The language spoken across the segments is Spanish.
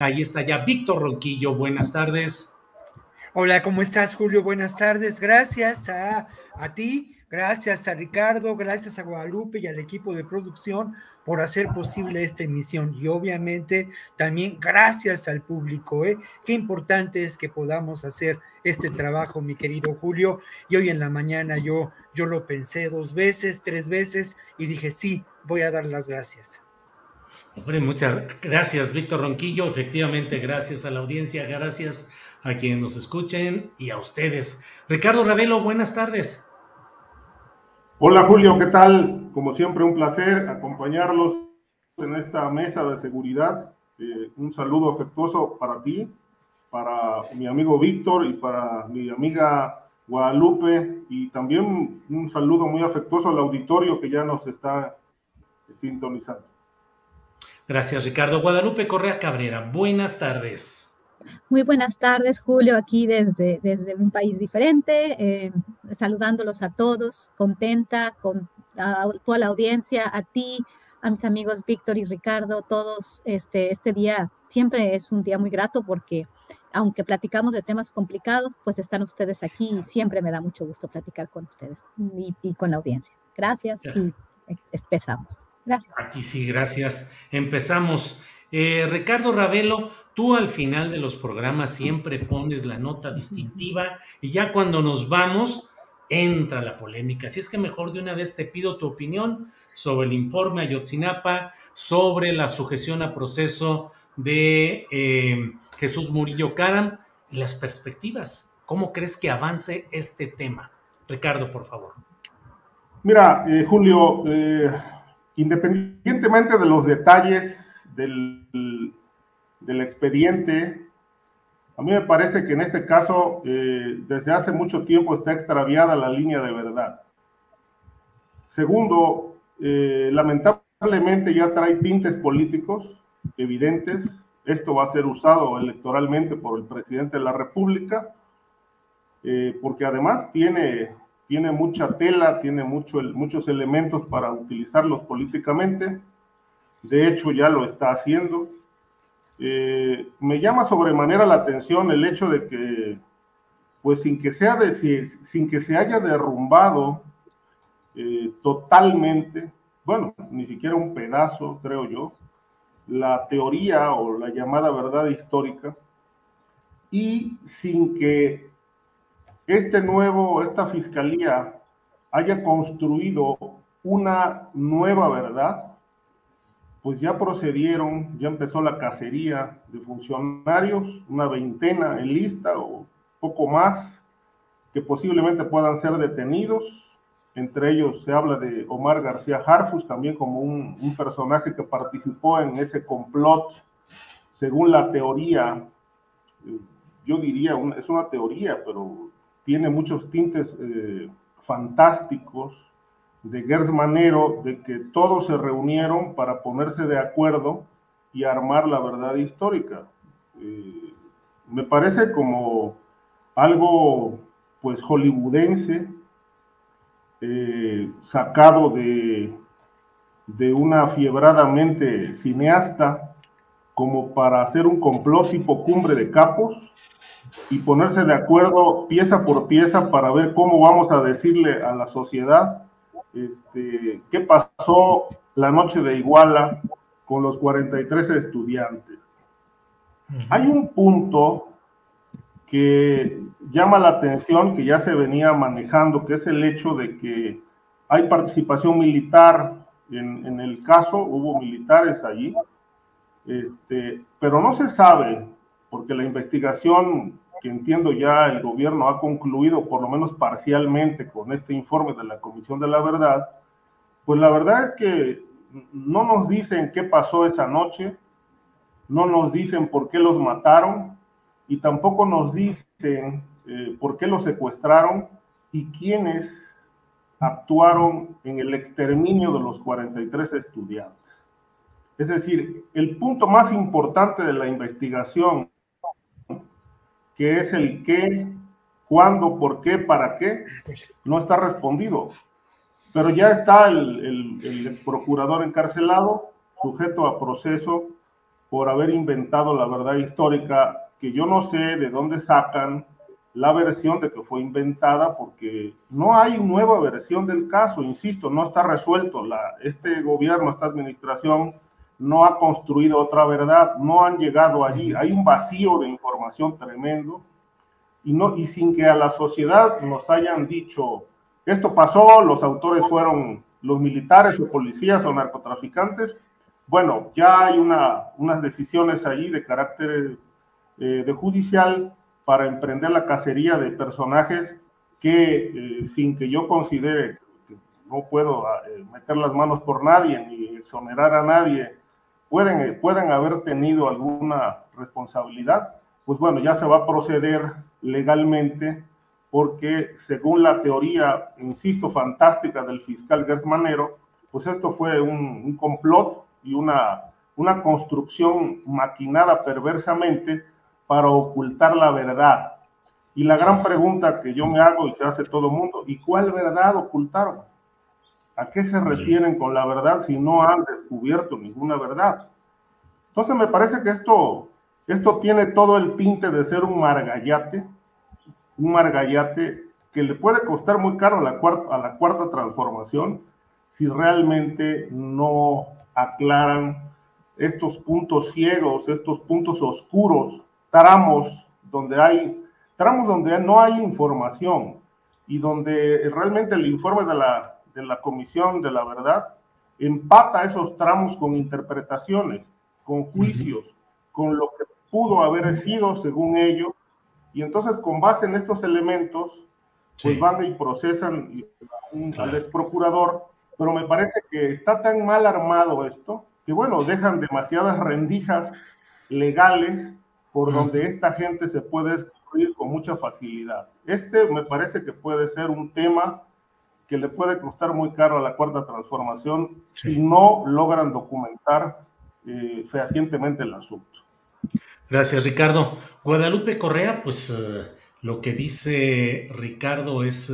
Ahí está ya Víctor Ronquillo, buenas tardes. Hola, ¿cómo estás, Julio? Buenas tardes. Gracias a ti, gracias a Ricardo, gracias a Guadalupe y al equipo de producción por hacer posible esta emisión. Y obviamente también gracias al público, ¿eh? Qué importante es que podamos hacer este trabajo, mi querido Julio. Y hoy en la mañana yo lo pensé 2 veces, 3 veces y dije, sí, voy a dar las gracias. Hombre, muchas gracias, Víctor Ronquillo. Efectivamente, gracias a la audiencia, gracias a quienes nos escuchen y a ustedes. Ricardo Ravelo, buenas tardes. Hola Julio, ¿qué tal? Como siempre, un placer acompañarlos en esta mesa de seguridad. Un saludo afectuoso para ti, para mi amigo Víctor y para mi amiga Guadalupe, y también un saludo muy afectuoso al auditorio que ya nos está sintonizando. Gracias, Ricardo. Guadalupe Correa Cabrera, buenas tardes. Muy buenas tardes, Julio, aquí desde un país diferente, saludándolos a todos, contenta con toda la audiencia, a ti, a mis amigos Víctor y Ricardo, todos. Este día siempre es un día muy grato porque aunque platicamos de temas complicados, pues están ustedes aquí y siempre me da mucho gusto platicar con ustedes y con la audiencia. Gracias y empezamos. Gracias. Aquí sí, gracias. Empezamos. Ricardo Ravelo, tú al final de los programas siempre pones la nota distintiva y ya cuando nos vamos entra la polémica. Así es que mejor de una vez te pido tu opinión sobre el informe Ayotzinapa, sobre la sujeción a proceso de Jesús Murillo Caram y las perspectivas. ¿Cómo crees que avance este tema? Ricardo, por favor. Mira, Julio, independientemente de los detalles del expediente, a mí me parece que en este caso, desde hace mucho tiempo está extraviada la línea de verdad. Segundo, lamentablemente ya trae tintes políticos evidentes. Esto va a ser usado electoralmente por el presidente de la República, porque además tiene mucha tela, tiene muchos elementos para utilizarlos políticamente. De hecho, ya lo está haciendo. Me llama sobremanera la atención el hecho de que, pues sin que se haya derrumbado totalmente, bueno, ni siquiera un pedazo, creo yo, la teoría o la llamada verdad histórica, y sin que esta fiscalía haya construido una nueva verdad, pues ya procedieron, ya empezó la cacería de funcionarios, una veintena en lista o poco más, que posiblemente puedan ser detenidos. Entre ellos se habla de Omar García Harfuch, también como un personaje que participó en ese complot, según la teoría, yo diría, es una teoría, pero tiene muchos tintes fantásticos, de Gers Manero, de que todos se reunieron para ponerse de acuerdo y armar la verdad histórica. Me parece como algo, pues, hollywoodense, sacado de una fiebradamente cineasta, como para hacer un complot tipo Cumbre de Capos y ponerse de acuerdo pieza por pieza para ver cómo vamos a decirle a la sociedad qué pasó la noche de Iguala con los 43 estudiantes. Hay un punto que llama la atención, que ya se venía manejando, que es el hecho de que hay participación militar en el caso, hubo militares allí, pero no se sabe, porque la investigación que entiendo ya el gobierno ha concluido, por lo menos parcialmente, con este informe de la Comisión de la Verdad, pues la verdad es que no nos dicen qué pasó esa noche, no nos dicen por qué los mataron, y tampoco nos dicen por qué los secuestraron y quiénes actuaron en el exterminio de los 43 estudiantes. Es decir, el punto más importante de la investigación, que es el qué, cuándo, por qué, para qué, no está respondido. Pero ya está el procurador encarcelado, sujeto a proceso, por haber inventado la verdad histórica, que yo no sé de dónde sacan la versión de que fue inventada, porque no hay nueva versión del caso, insisto, no está resuelto. Este gobierno, esta administración, no ha construido otra verdad, no han llegado allí, hay un vacío de información tremendo, y sin que a la sociedad nos hayan dicho, esto pasó, los autores fueron los militares o policías o narcotraficantes. Bueno, ya hay unas decisiones allí de carácter de judicial para emprender la cacería de personajes que, sin que yo considere que no puedo meter las manos por nadie ni exonerar a nadie, pueden haber tenido alguna responsabilidad, pues bueno, ya se va a proceder legalmente, porque según la teoría, insisto, fantástica del fiscal Gers Manero, pues esto fue un complot y una construcción maquinada perversamente para ocultar la verdad. Y la gran pregunta que yo me hago y se hace todo el mundo, ¿y cuál verdad ocultaron? ¿A qué se refieren con la verdad si no han descubierto ninguna verdad? Entonces me parece que esto tiene todo el tinte de ser un margallate que le puede costar muy caro a la cuarta transformación si realmente no aclaran estos puntos ciegos, estos puntos oscuros, tramos donde no hay información y donde realmente el informe de la Comisión de la Verdad empata esos tramos con interpretaciones, con juicios, con lo que pudo haber sido según ellos, y entonces con base en estos elementos pues van y procesan al ex procurador, pero me parece que está tan mal armado esto que bueno, dejan demasiadas rendijas legales por donde esta gente se puede excluir con mucha facilidad. Me parece que puede ser un tema que le puede costar muy caro a la cuarta transformación si no logran documentar fehacientemente el asunto. Gracias, Ricardo. Guadalupe Correa, pues lo que dice Ricardo es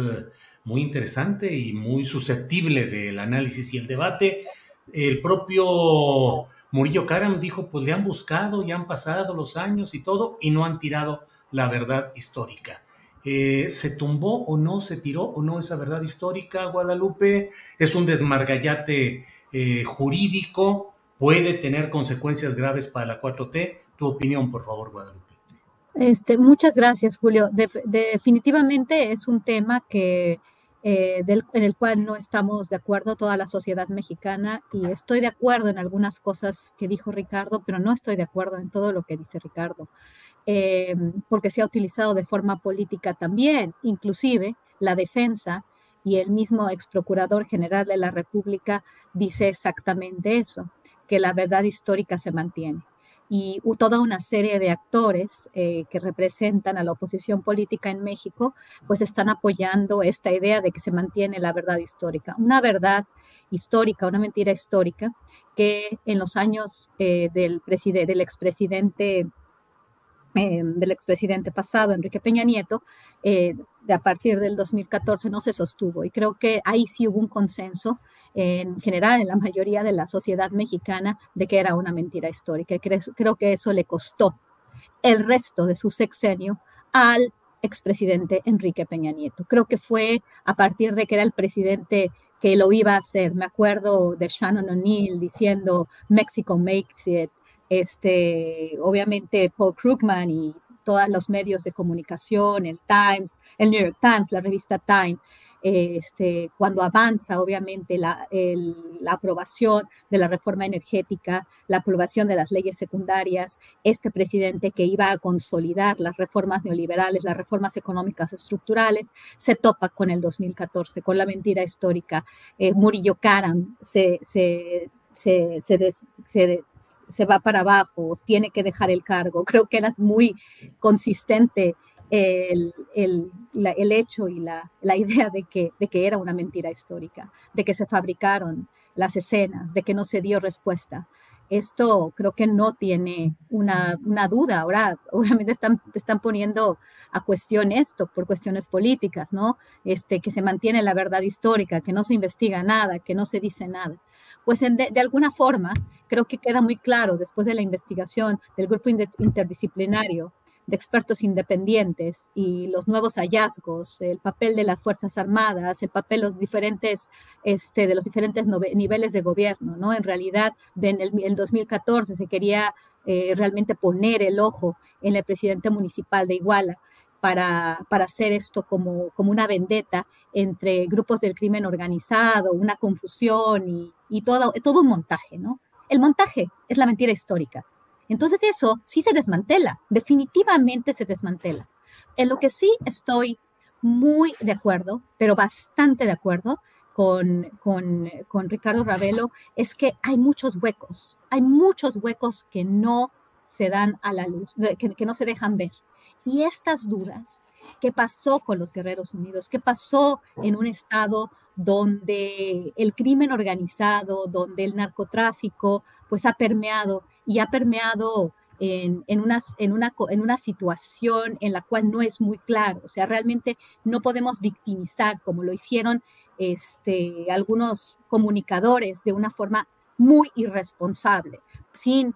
muy interesante y muy susceptible del análisis y el debate. El propio Murillo Karam dijo, pues le han buscado, ya han pasado los años y todo, y no han tirado la verdad histórica. ¿Se tumbó o no, se tiró o no esa verdad histórica, Guadalupe? ¿Es un desmargallate jurídico? ¿Puede tener consecuencias graves para la 4T? Tu opinión, por favor, Guadalupe. Muchas gracias, Julio. Definitivamente es un tema que, en el cual no estamos de acuerdo toda la sociedad mexicana, y estoy de acuerdo en algunas cosas que dijo Ricardo, pero no estoy de acuerdo en todo lo que dice Ricardo, porque se ha utilizado de forma política también, inclusive la defensa y el mismo ex procurador general de la República dice exactamente eso, que la verdad histórica se mantiene. Y toda una serie de actores que representan a la oposición política en México, pues están apoyando esta idea de que se mantiene la verdad histórica. Una verdad histórica, una mentira histórica, que en los años del expresidente pasado, Enrique Peña Nieto, a partir del 2014 no se sostuvo. Y creo que ahí sí hubo un consenso en general en la mayoría de la sociedad mexicana de que era una mentira histórica. Y creo que eso le costó el resto de su sexenio al expresidente Enrique Peña Nieto. Creo que fue a partir de que era el presidente que lo iba a hacer. Me acuerdo de Shannon O'Neill diciendo Mexico makes it. Obviamente Paul Krugman y todos los medios de comunicación, el Times, el New York Times, la revista Time, cuando avanza obviamente la aprobación de la reforma energética, la aprobación de las leyes secundarias, este presidente que iba a consolidar las reformas neoliberales, las reformas económicas estructurales, se topa con el 2014, con la mentira histórica. Murillo Karam se va para abajo, tiene que dejar el cargo. Creo que era muy consistente el hecho y la idea de que era una mentira histórica, de que se fabricaron las escenas, de que no se dio respuesta. Esto creo que no tiene una duda. Ahora, obviamente están poniendo a cuestión esto por cuestiones políticas, ¿no? Que se mantiene la verdad histórica, que no se investiga nada, que no se dice nada. Pues de alguna forma, creo que queda muy claro después de la investigación del grupo interdisciplinario de expertos independientes y los nuevos hallazgos, el papel de las Fuerzas Armadas, el papel de los diferentes niveles de gobierno, ¿no? En realidad, en el 2014 se quería realmente poner el ojo en el presidente municipal de Iguala para hacer esto como una vendetta entre grupos del crimen organizado, una confusión y todo un montaje, ¿no? El montaje es la mentira histórica. Entonces eso sí se desmantela, definitivamente se desmantela. En lo que sí estoy muy de acuerdo, pero bastante de acuerdo con Ricardo Ravelo, es que hay muchos huecos que no se dan a la luz, que no se dejan ver. Y estas dudas, ¿qué pasó con los Guerreros Unidos? ¿Qué pasó en un estado donde el crimen organizado, donde el narcotráfico, pues ha permeado en una situación en la cual no es muy claro? O sea, realmente no podemos victimizar como lo hicieron algunos comunicadores de una forma muy irresponsable, sin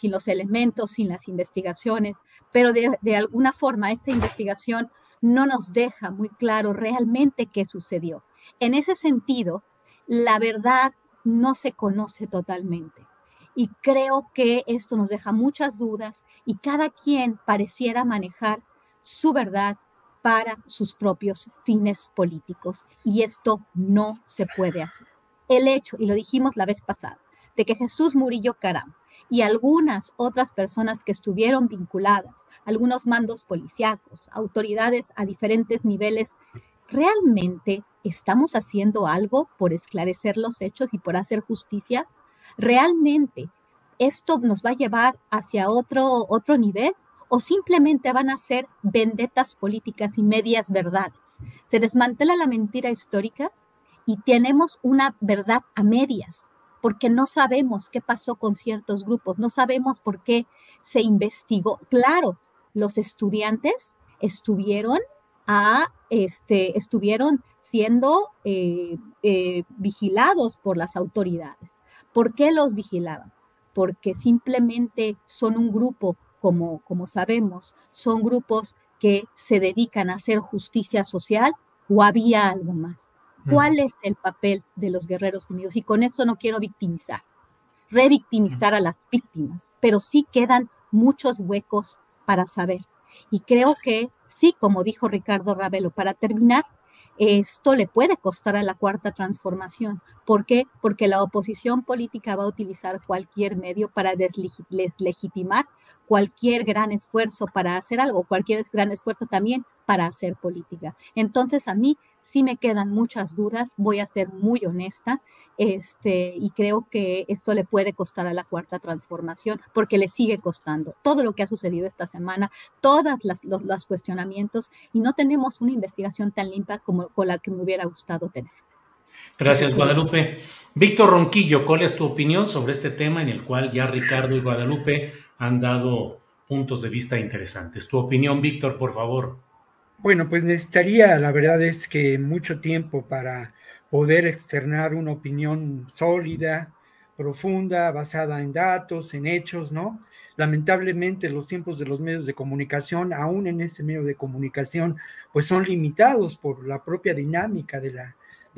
los elementos, sin las investigaciones, pero de alguna forma esta investigación no nos deja muy claro realmente qué sucedió. En ese sentido, la verdad no se conoce totalmente. Y creo que esto nos deja muchas dudas y cada quien pareciera manejar su verdad para sus propios fines políticos. Y esto no se puede hacer. El hecho, y lo dijimos la vez pasada, de que Jesús Murillo Caram y algunas otras personas que estuvieron vinculadas, algunos mandos policíacos, autoridades a diferentes niveles, ¿realmente estamos haciendo algo por esclarecer los hechos y por hacer justicia? ¿Realmente esto nos va a llevar hacia otro nivel? ¿O simplemente van a ser vendetas políticas y medias verdades? Se desmantela la mentira histórica y tenemos una verdad a medias, porque no sabemos qué pasó con ciertos grupos, no sabemos por qué se investigó. Claro, los estudiantes estuvieron siendo vigilados por las autoridades. ¿Por qué los vigilaban? Porque simplemente son un grupo, como sabemos, son grupos que se dedican a hacer justicia social, o había algo más. ¿Cuál es el papel de los Guerreros Unidos? Y con eso no quiero revictimizar a las víctimas, pero sí quedan muchos huecos para saber. Y creo que sí, como dijo Ricardo Ravelo, para terminar, esto le puede costar a la Cuarta Transformación. ¿Por qué? Porque la oposición política va a utilizar cualquier medio para deslegitimar cualquier gran esfuerzo para hacer algo, cualquier gran esfuerzo también para hacer política. Entonces, a mí sí me quedan muchas dudas, voy a ser muy honesta, y creo que esto le puede costar a la Cuarta Transformación, porque le sigue costando todo lo que ha sucedido esta semana, todos los cuestionamientos, y no tenemos una investigación tan limpia como con la que me hubiera gustado tener. Gracias, Guadalupe. Víctor Ronquillo, ¿cuál es tu opinión sobre este tema en el cual ya Ricardo y Guadalupe han dado puntos de vista interesantes? Tu opinión, Víctor, por favor. Bueno, pues necesitaría, la verdad es que mucho tiempo para poder externar una opinión sólida, profunda, basada en datos, en hechos, ¿no? Lamentablemente los tiempos de los medios de comunicación, aún en este medio de comunicación, pues son limitados por la propia dinámica de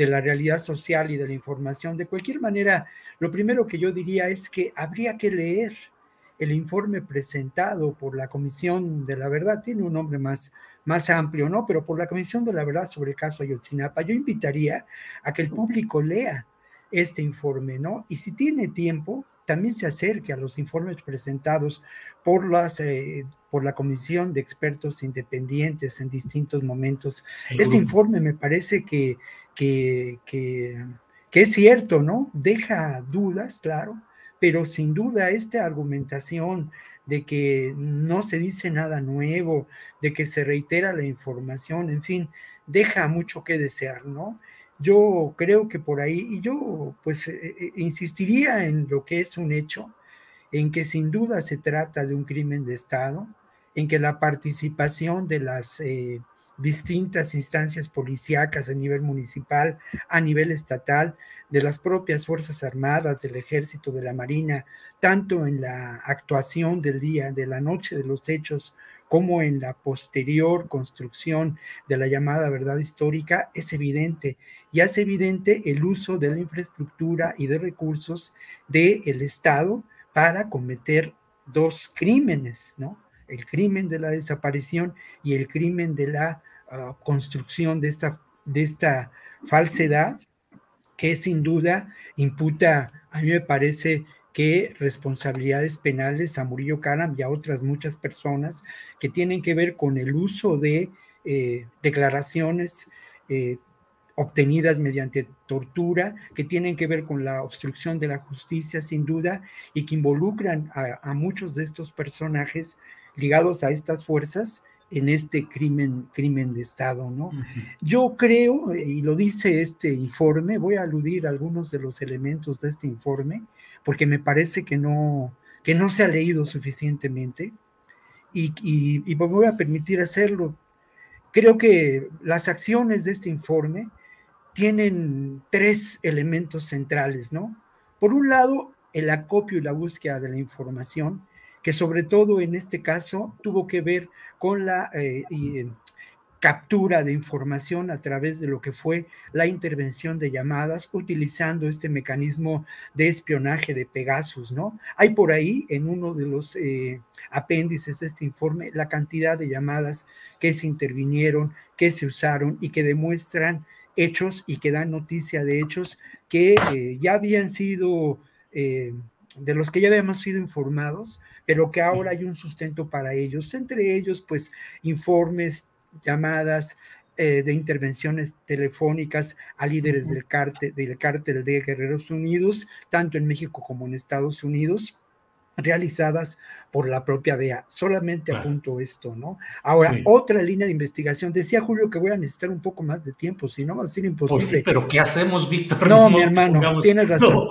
la realidad social y de la información. De cualquier manera, lo primero que yo diría es que habría que leer el informe presentado por la Comisión de la Verdad, tiene un nombre más amplio, ¿no? Pero por la Comisión de la Verdad sobre el caso Ayotzinapa. Yo invitaría a que el público lea este informe, ¿no? Y si tiene tiempo, también se acerque a los informes presentados por la Comisión de Expertos Independientes en distintos momentos. Este informe me parece que es cierto, ¿no? Deja dudas, claro, pero sin duda esta argumentación de que no se dice nada nuevo, de que se reitera la información, en fin, deja mucho que desear, ¿no? Yo creo que por ahí, y yo pues insistiría en lo que es un hecho, en que sin duda se trata de un crimen de Estado, en que la participación de las distintas instancias policíacas a nivel municipal, a nivel estatal, de las propias Fuerzas Armadas, del Ejército, de la Marina, tanto en la actuación del día, de la noche de los hechos, como en la posterior construcción de la llamada verdad histórica, es evidente. Y hace evidente el uso de la infraestructura y de recursos del Estado para cometer dos crímenes, ¿no? El crimen de la desaparición y el crimen de la construcción de esta falsedad, que sin duda imputa, a mí me parece, que responsabilidades penales a Murillo Karam y a otras muchas personas que tienen que ver con el uso de declaraciones obtenidas mediante tortura, que tienen que ver con la obstrucción de la justicia, sin duda, y que involucran a muchos de estos personajes ligados a estas fuerzas en este crimen de Estado, ¿no? Yo creo, y lo dice este informe, voy a aludir a algunos de los elementos de este informe, porque me parece que no se ha leído suficientemente, y me voy a permitir hacerlo. Creo que las acciones de este informe tienen tres elementos centrales, ¿no? Por un lado, el acopio y la búsqueda de la información, que sobre todo en este caso tuvo que ver con la captura de información a través de lo que fue la intervención de llamadas, utilizando este mecanismo de espionaje de Pegasus, ¿no? Hay por ahí, en uno de los apéndices de este informe, la cantidad de llamadas que se intervinieron, que se usaron y que demuestran hechos y que dan noticia de hechos que ya habían sido, de los que ya habíamos sido informados, pero que ahora hay un sustento para ellos, entre ellos pues informes, llamadas de intervenciones telefónicas a líderes del cártel de Guerreros Unidos, tanto en México como en Estados Unidos, realizadas por la propia DEA. Solamente apunto esto, ¿no? Ahora, otra línea de investigación. Decía Julio que voy a necesitar un poco más de tiempo, si no va a ser imposible. Pues sí, pero ¿qué hacemos, Víctor? No, mi hermano, tienes razón.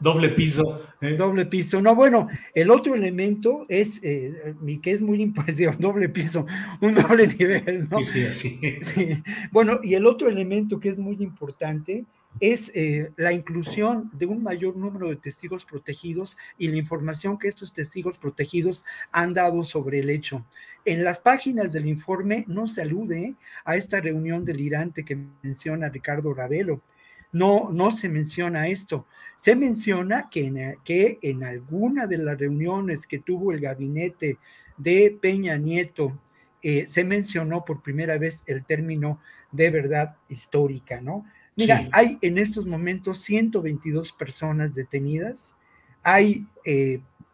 Doble piso. Doble piso. No, bueno, el otro elemento es, que es muy importante, doble piso, un doble nivel, ¿no? Sí, sí. Sí. Bueno, y el otro elemento que es muy importante es la inclusión de un mayor número de testigos protegidos y la información que estos testigos protegidos han dado sobre el hecho. En las páginas del informe no se alude a esta reunión delirante que menciona Ricardo Ravelo. No se menciona esto. Se menciona que en alguna de las reuniones que tuvo el gabinete de Peña Nieto, se mencionó por primera vez el término de verdad histórica, ¿no? Mira, sí. Hay en estos momentos 122 personas detenidas, hay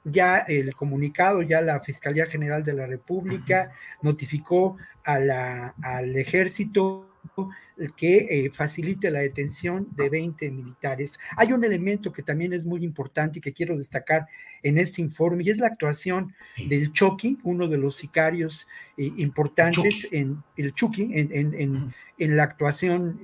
ya el comunicado, ya la Fiscalía General de la República notificó al Ejército que facilite la detención de 20 militares. Hay un elemento que también es muy importante y que quiero destacar en este informe, y es la actuación del Chucky, uno de los sicarios importantes, en el Chucky, en la actuación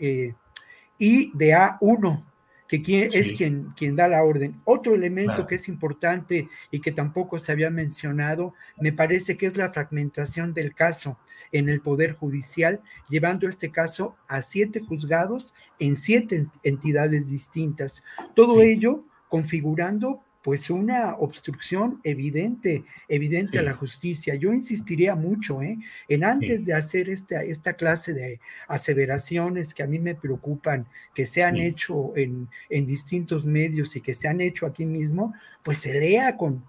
y de A1, que es quien da la orden. Otro elemento que es importante y que tampoco se había mencionado, me parece que es la fragmentación del caso en el Poder Judicial, llevando este caso a 7 juzgados en 7 entidades distintas. Todo ello configurando pues una obstrucción evidente a la justicia. Yo insistiría mucho en antes de hacer esta clase de aseveraciones que a mí me preocupan, que se han hecho en distintos medios y que se han hecho aquí mismo, pues se lea con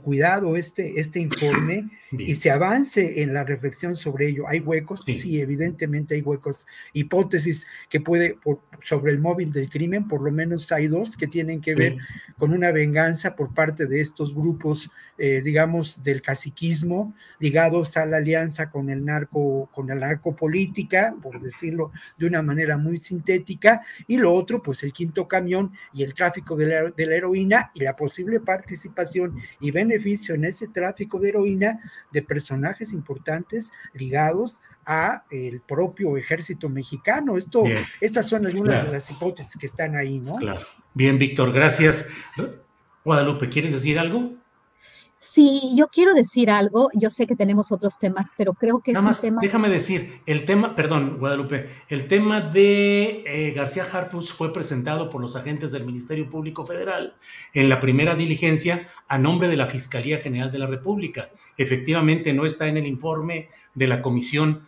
cuidado este informe y se avance en la reflexión sobre ello. ¿Hay huecos? Sí, evidentemente hay huecos. Hipótesis que sobre el móvil del crimen, por lo menos hay 2 que tienen que ver con una venganza por parte de estos grupos digamos, del caciquismo, ligados a la alianza con la narcopolítica, por decirlo de una manera muy sintética, y lo otro, pues el quinto camión y el tráfico de la heroína y la posible participación y beneficio en ese tráfico de heroína de personajes importantes ligados a el propio ejército mexicano. Estas son algunas de las hipótesis que están ahí, ¿no? Claro. Bien, Víctor, gracias. Guadalupe, ¿quieres decir algo? Sí, yo quiero decir algo. Yo sé que tenemos otros temas, pero creo que Nada más, déjame decir, el tema, perdón, Guadalupe, el tema de García Harfuch fue presentado por los agentes del Ministerio Público Federal en la primera diligencia a nombre de la Fiscalía General de la República. Efectivamente, no está en el informe de la comisión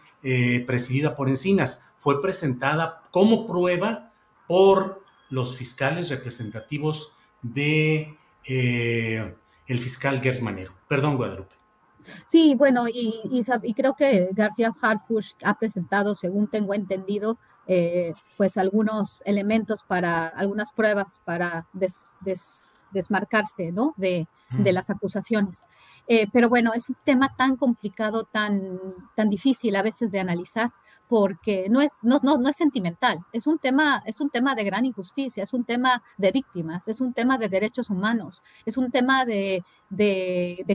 presidida por Encinas. Fue presentada como prueba por los fiscales representativos de el fiscal Gers Manero. Perdón, Guadalupe. Sí, bueno, y creo que García Harfuch ha presentado, según tengo entendido, pues algunos elementos algunas pruebas para desmarcarse, ¿no? de las acusaciones. Pero bueno, es un tema tan complicado, tan difícil a veces de analizar, porque no es sentimental, es un tema de gran injusticia, es un tema de víctimas, es un tema de derechos humanos, es un tema de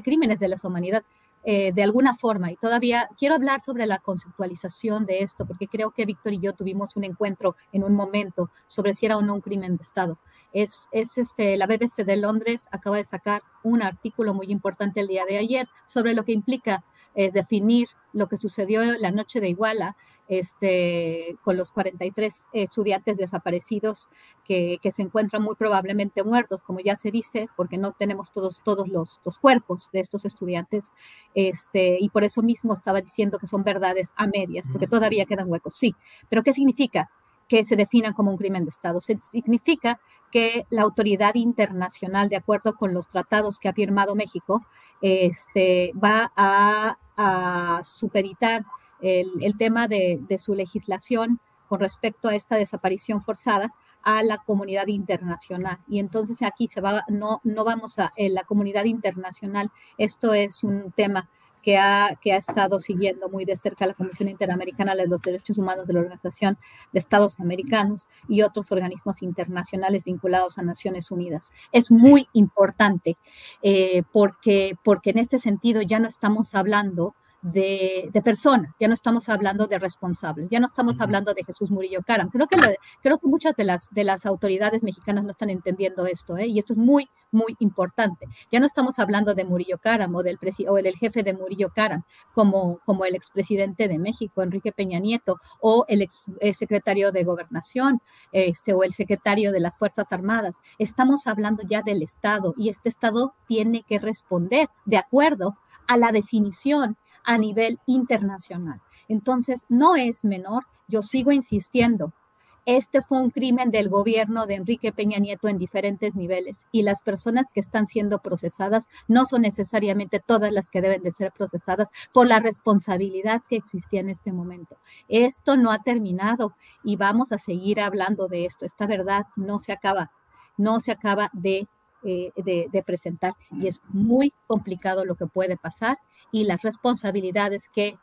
crímenes de lesa humanidad, de alguna forma. Y todavía quiero hablar sobre la conceptualización de esto, porque creo que Víctor y yo tuvimos un encuentro en un momento sobre si era o no un crimen de Estado. La BBC de Londres acaba de sacar un artículo muy importante el día de ayer sobre lo que implica definir lo que sucedió la noche de Iguala, con los 43 estudiantes desaparecidos que se encuentran muy probablemente muertos, como ya se dice, porque no tenemos todos los cuerpos de estos estudiantes, y por eso mismo estaba diciendo que son verdades a medias, porque todavía quedan huecos. Sí, pero ¿qué significa que se definan como un crimen de Estado? Significa que la autoridad internacional, de acuerdo con los tratados que ha firmado México, va a supeditar el tema de su legislación con respecto a esta desaparición forzada a la comunidad internacional. Y entonces aquí no vamos a la comunidad internacional. Esto es un tema que ha estado siguiendo muy de cerca la Comisión Interamericana de los Derechos Humanos de la Organización de Estados Americanos y otros organismos internacionales vinculados a Naciones Unidas. Es muy importante porque en este sentido ya no estamos hablando de personas, ya no estamos hablando de responsables, ya no estamos hablando de Jesús Murillo Caram. Creo que muchas de las autoridades mexicanas no están entendiendo esto, y esto es muy, muy importante. Ya no estamos hablando de Murillo Caram o del jefe de Murillo Caram, como el expresidente de México, Enrique Peña Nieto, o el secretario de Gobernación, o el secretario de las Fuerzas Armadas. Estamos hablando ya del Estado, y este Estado tiene que responder de acuerdo a la definición a nivel internacional. Entonces, no es menor, yo sigo insistiendo, este fue un crimen del gobierno de Enrique Peña Nieto en diferentes niveles, y las personas que están siendo procesadas no son necesariamente todas las que deben de ser procesadas por la responsabilidad que existía en este momento. Esto no ha terminado y vamos a seguir hablando de esto. Esta verdad no se acaba de presentar, y es muy complicado lo que puede pasar y las responsabilidades que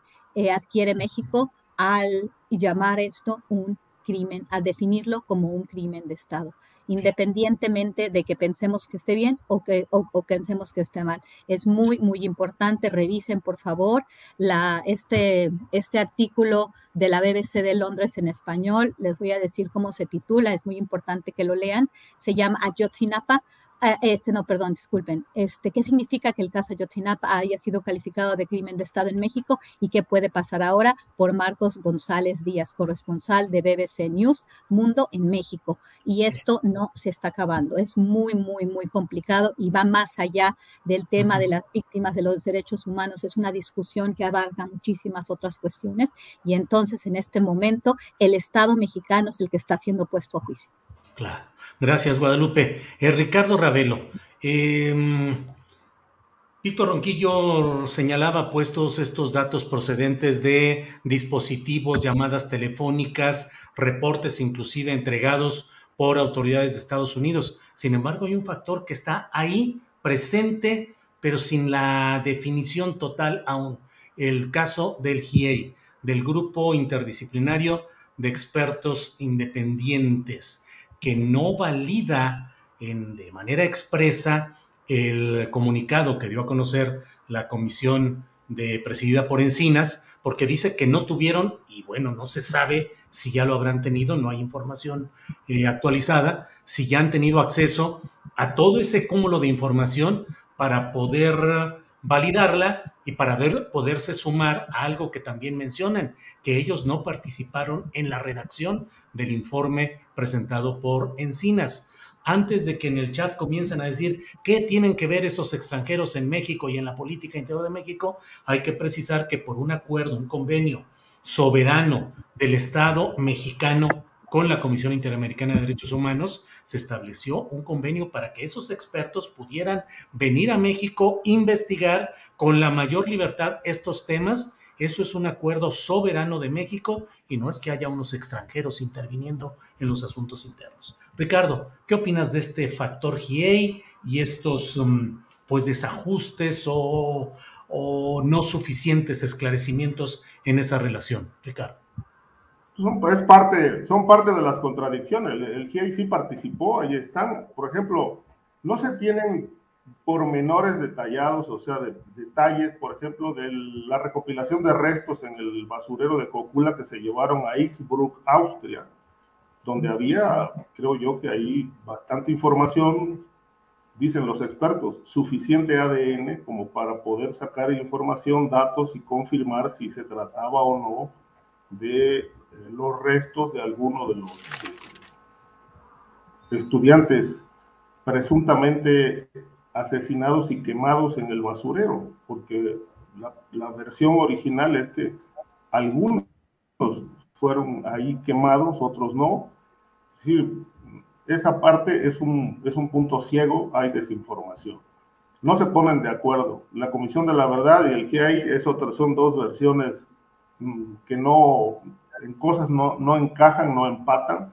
adquiere México al llamar esto un crimen, al definirlo como un crimen de Estado, independientemente de que pensemos que esté bien o pensemos que esté mal. Es muy, muy importante. Revisen, por favor, este artículo de la BBC de Londres en español. Les voy a decir cómo se titula, es muy importante que lo lean. Se llama Ayotzinapa. Disculpen. ¿Qué significa que el caso Ayotzinapa haya sido calificado de crimen de Estado en México y qué puede pasar ahora? Por Marcos González Díaz, corresponsal de BBC News Mundo en México. Y esto no se está acabando. Es muy, muy, muy complicado y va más allá del tema de las víctimas de los derechos humanos. Es una discusión que abarca muchísimas otras cuestiones, y entonces en este momento el Estado mexicano es el que está siendo puesto a juicio. Claro. Gracias, Guadalupe. Ricardo Ravelo, Víctor Ronquillo señalaba pues todos estos datos procedentes de dispositivos, llamadas telefónicas, reportes inclusive entregados por autoridades de Estados Unidos. Sin embargo, hay un factor que está ahí presente pero sin la definición total aún. El caso del GIEI, del Grupo Interdisciplinario de Expertos Independientes, que no valida de manera expresa el comunicado que dio a conocer la comisión presidida por Encinas, porque dice que no tuvieron, y bueno, no se sabe si ya lo habrán tenido, no hay información actualizada, si ya han tenido acceso a todo ese cúmulo de información para poder validarla y para poderse sumar a algo que también mencionan, que ellos no participaron en la redacción del informe presentado por Encinas. Antes de que en el chat comiencen a decir qué tienen que ver esos extranjeros en México y en la política interior de México, hay que precisar que por un acuerdo, un convenio soberano del Estado mexicano con la Comisión Interamericana de Derechos Humanos, se estableció un convenio para que esos expertos pudieran venir a México, investigar con la mayor libertad estos temas. Eso es un acuerdo soberano de México y no es que haya unos extranjeros interviniendo en los asuntos internos. Ricardo, ¿qué opinas de este factor GIEI y estos pues desajustes o no suficientes esclarecimientos en esa relación, Ricardo? Son parte de las contradicciones. El GIEI sí participó, ahí están. Por ejemplo, no se tienen pormenores detallados, o sea, detalles, por ejemplo, de la recopilación de restos en el basurero de Cocula que se llevaron a Innsbruck, Austria, donde había, creo yo, que ahí bastante información, dicen los expertos, suficiente ADN como para poder sacar información, datos y confirmar si se trataba o no de los restos de alguno de los estudiantes presuntamente asesinados y quemados en el basurero, porque la versión original es que algunos fueron ahí quemados, otros no. Sí, esa parte es un punto ciego, hay desinformación. No se ponen de acuerdo. La Comisión de la Verdad y el GIEI son dos versiones que en cosas no encajan, no empatan.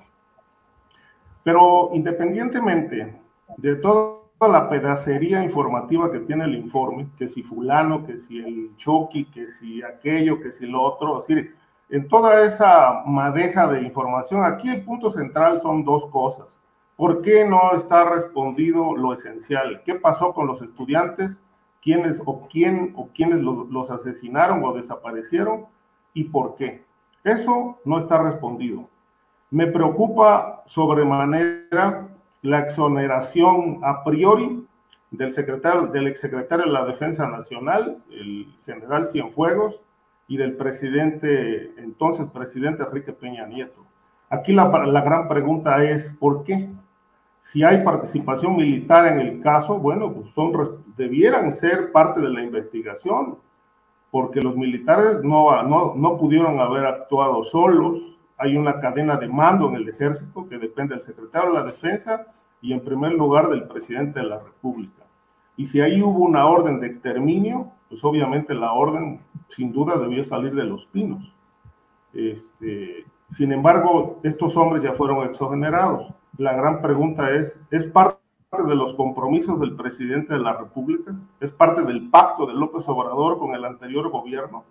Pero independientemente de toda la pedacería informativa que tiene el informe, que si fulano, que si el Chucky, que si aquello, que si lo otro, es decir, en toda esa madeja de información, aquí el punto central son dos cosas. ¿Por qué no está respondido lo esencial? ¿Qué pasó con los estudiantes? ¿Quiénes los asesinaron o desaparecieron? ¿Y por qué? Eso no está respondido. Me preocupa sobremanera la exoneración a priori del exsecretario de la Defensa Nacional, el general Cienfuegos, y del entonces presidente Enrique Peña Nieto. Aquí la gran pregunta es, ¿por qué? Si hay participación militar en el caso, bueno, pues debieran ser parte de la investigación, porque los militares no pudieron haber actuado solos. Hay una cadena de mando en el ejército que depende del secretario de la Defensa y en primer lugar del presidente de la República. Y si ahí hubo una orden de exterminio, pues obviamente la orden sin duda debió salir de Los Pinos. Sin embargo, estos hombres ya fueron exonerados. La gran pregunta ¿es parte de los compromisos del presidente de la República? ¿Es parte del pacto de López Obrador con el anterior gobierno?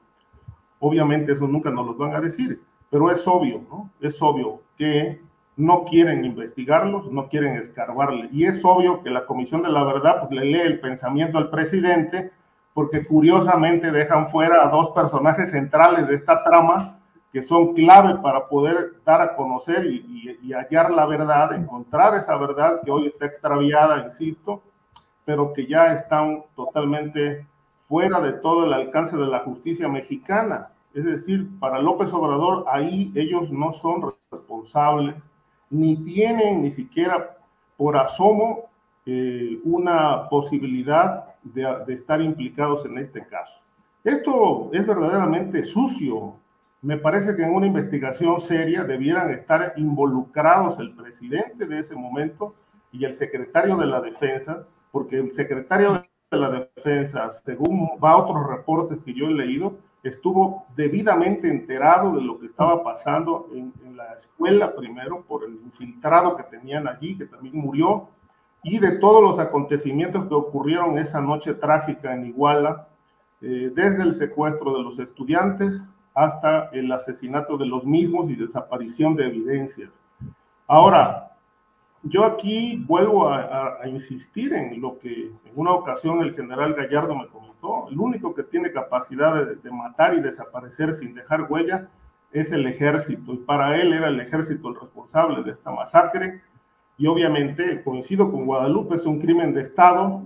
Obviamente eso nunca nos lo van a decir, pero es obvio, ¿no? Es obvio que no quieren investigarlos, no quieren escarbarle. Y es obvio que la Comisión de la Verdad pues, le lee el pensamiento al presidente, porque curiosamente dejan fuera a dos personajes centrales de esta trama que son clave para poder dar a conocer y hallar la verdad, encontrar esa verdad que hoy está extraviada, insisto, pero que ya están totalmente fuera de todo el alcance de la justicia mexicana. Es decir, para López Obrador, ahí ellos no son responsables, ni tienen ni siquiera por asomo una posibilidad de estar implicados en este caso. Esto es verdaderamente sucio. Me parece que en una investigación seria debieran estar involucrados el presidente de ese momento y el secretario de la Defensa, porque el secretario de la Defensa, según otros reportes que yo he leído, estuvo debidamente enterado de lo que estaba pasando en la escuela primero por el infiltrado que tenían allí, que también murió, y de todos los acontecimientos que ocurrieron esa noche trágica en Iguala, desde el secuestro de los estudiantes hasta el asesinato de los mismos y desaparición de evidencias. Ahora, yo aquí vuelvo a insistir en lo que en una ocasión el general Gallardo me comentó: el único que tiene capacidad de matar y desaparecer sin dejar huella es el ejército, y para él era el ejército el responsable de esta masacre. Y obviamente coincido con Guadalupe, es un crimen de Estado,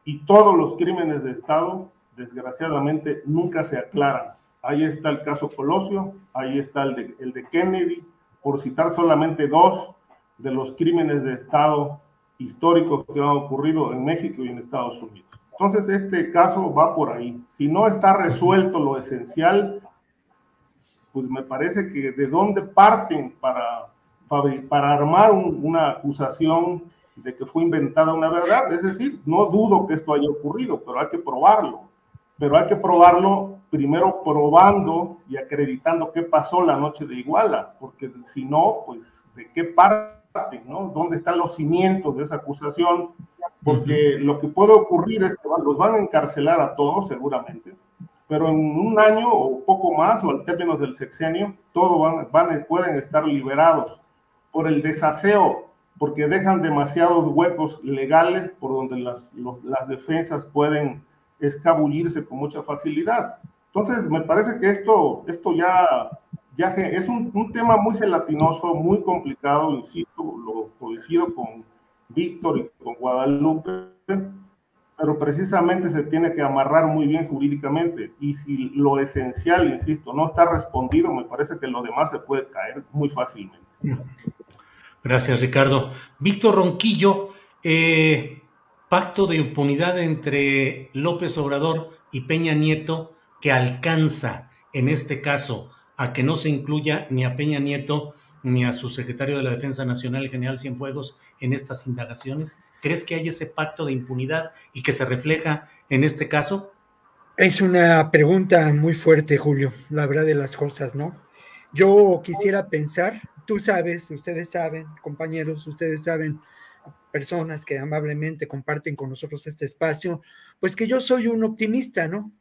y todos los crímenes de Estado desgraciadamente nunca se aclaran. Ahí está el caso Colosio, ahí está el de Kennedy, por citar solamente dos de los crímenes de Estado históricos que han ocurrido en México y en Estados Unidos. Entonces este caso va por ahí. Si no está resuelto lo esencial, pues me parece que de dónde parten para armar una acusación de que fue inventada una verdad. Es decir, no dudo que esto haya ocurrido, pero hay que probarlo. Pero hay que probarlo primero probando y acreditando qué pasó la noche de Iguala, porque si no, pues de qué parte, ¿no? ¿Dónde están los cimientos de esa acusación? Porque lo que puede ocurrir es que los van a encarcelar a todos seguramente, pero en un año o poco más, o al término del sexenio, todos pueden estar liberados por el desaseo, porque dejan demasiados huecos legales por donde las defensas pueden escabullirse con mucha facilidad. Entonces, me parece que esto ya es un tema muy gelatinoso, muy complicado, insisto, lo coincido con Víctor y con Guadalupe, pero precisamente se tiene que amarrar muy bien jurídicamente, y si lo esencial, insisto, no está respondido, me parece que lo demás se puede caer muy fácilmente. Gracias, Ricardo. Víctor Ronquillo, pacto de impunidad entre López Obrador y Peña Nieto que alcanza, en este caso, a que no se incluya ni a Peña Nieto ni a su secretario de la Defensa Nacional, el general Cienfuegos, en estas indagaciones. ¿Crees que hay ese pacto de impunidad y que se refleja en este caso? Es una pregunta muy fuerte, Julio, la verdad de las cosas, ¿no? Yo quisiera pensar, tú sabes, ustedes saben, compañeros, ustedes saben, personas que amablemente comparten con nosotros este espacio, pues que yo soy un optimista, ¿no?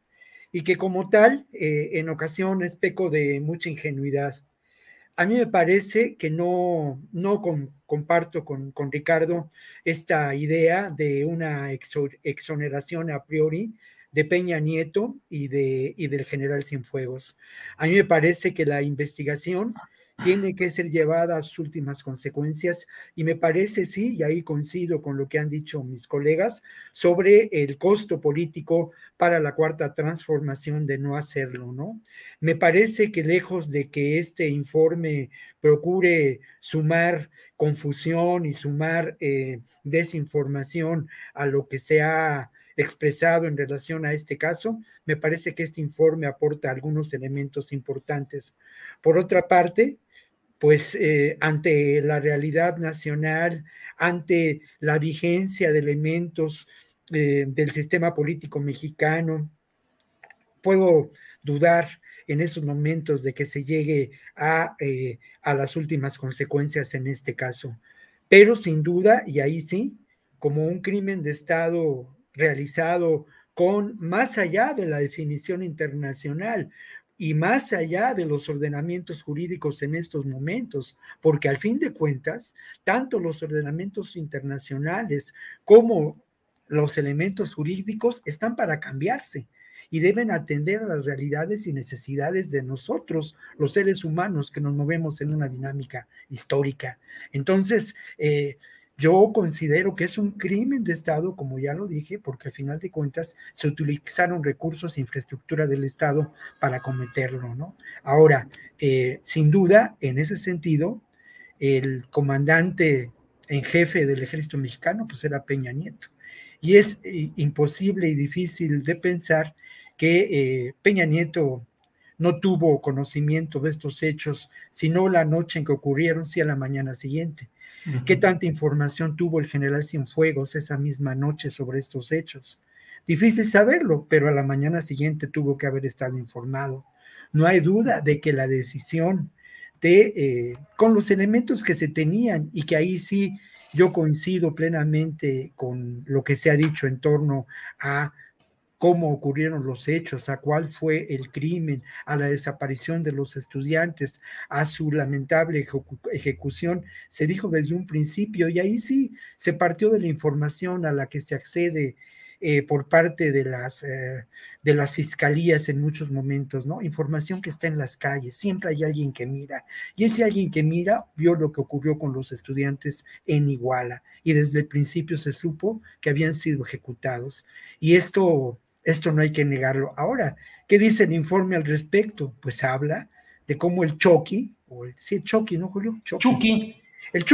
Y que como tal, en ocasiones peco de mucha ingenuidad. A mí me parece que no comparto con Ricardo esta idea de una exoneración a priori de Peña Nieto y del general Cienfuegos. A mí me parece que la investigación tiene que ser llevada a sus últimas consecuencias, y me parece, sí, y ahí coincido con lo que han dicho mis colegas, sobre el costo político para la Cuarta Transformación de no hacerlo, ¿no? Me parece que lejos de que este informe procure sumar confusión y sumar desinformación a lo que se ha expresado en relación a este caso, me parece que este informe aporta algunos elementos importantes. Por otra parte, pues ante la realidad nacional, ante la vigencia de elementos del sistema político mexicano, puedo dudar en esos momentos de que se llegue a las últimas consecuencias en este caso. Pero sin duda, y ahí sí, como un crimen de Estado realizado con más allá de la definición internacional y más allá de los ordenamientos jurídicos en estos momentos, porque al fin de cuentas, tanto los ordenamientos internacionales como los elementos jurídicos están para cambiarse y deben atender a las realidades y necesidades de nosotros, los seres humanos que nos movemos en una dinámica histórica. Entonces, yo considero que es un crimen de Estado, como ya lo dije, porque al final de cuentas se utilizaron recursos e infraestructura del Estado para cometerlo, ¿no? Ahora, sin duda, en ese sentido, el comandante en jefe del ejército mexicano, pues era Peña Nieto. Y es imposible y difícil de pensar que Peña Nieto no tuvo conocimiento de estos hechos, sino la noche en que ocurrieron, sí a la mañana siguiente. ¿Qué tanta información tuvo el general Cienfuegos esa misma noche sobre estos hechos? Difícil saberlo, pero a la mañana siguiente tuvo que haber estado informado. No hay duda de que la decisión con los elementos que se tenían, y que ahí sí yo coincido plenamente con lo que se ha dicho en torno a cómo ocurrieron los hechos, a cuál fue el crimen, a la desaparición de los estudiantes, a su lamentable ejecución. Se dijo desde un principio, y ahí sí se partió de la información a la que se accede por parte de las fiscalías en muchos momentos, ¿no? Información que está en las calles, siempre hay alguien que mira, y ese alguien que mira vio lo que ocurrió con los estudiantes en Iguala, y desde el principio se supo que habían sido ejecutados, y esto no hay que negarlo. Ahora, ¿qué dice el informe al respecto? Pues habla de cómo el Chucky, sí, Chucky, ¿no, Julio? Chucky. El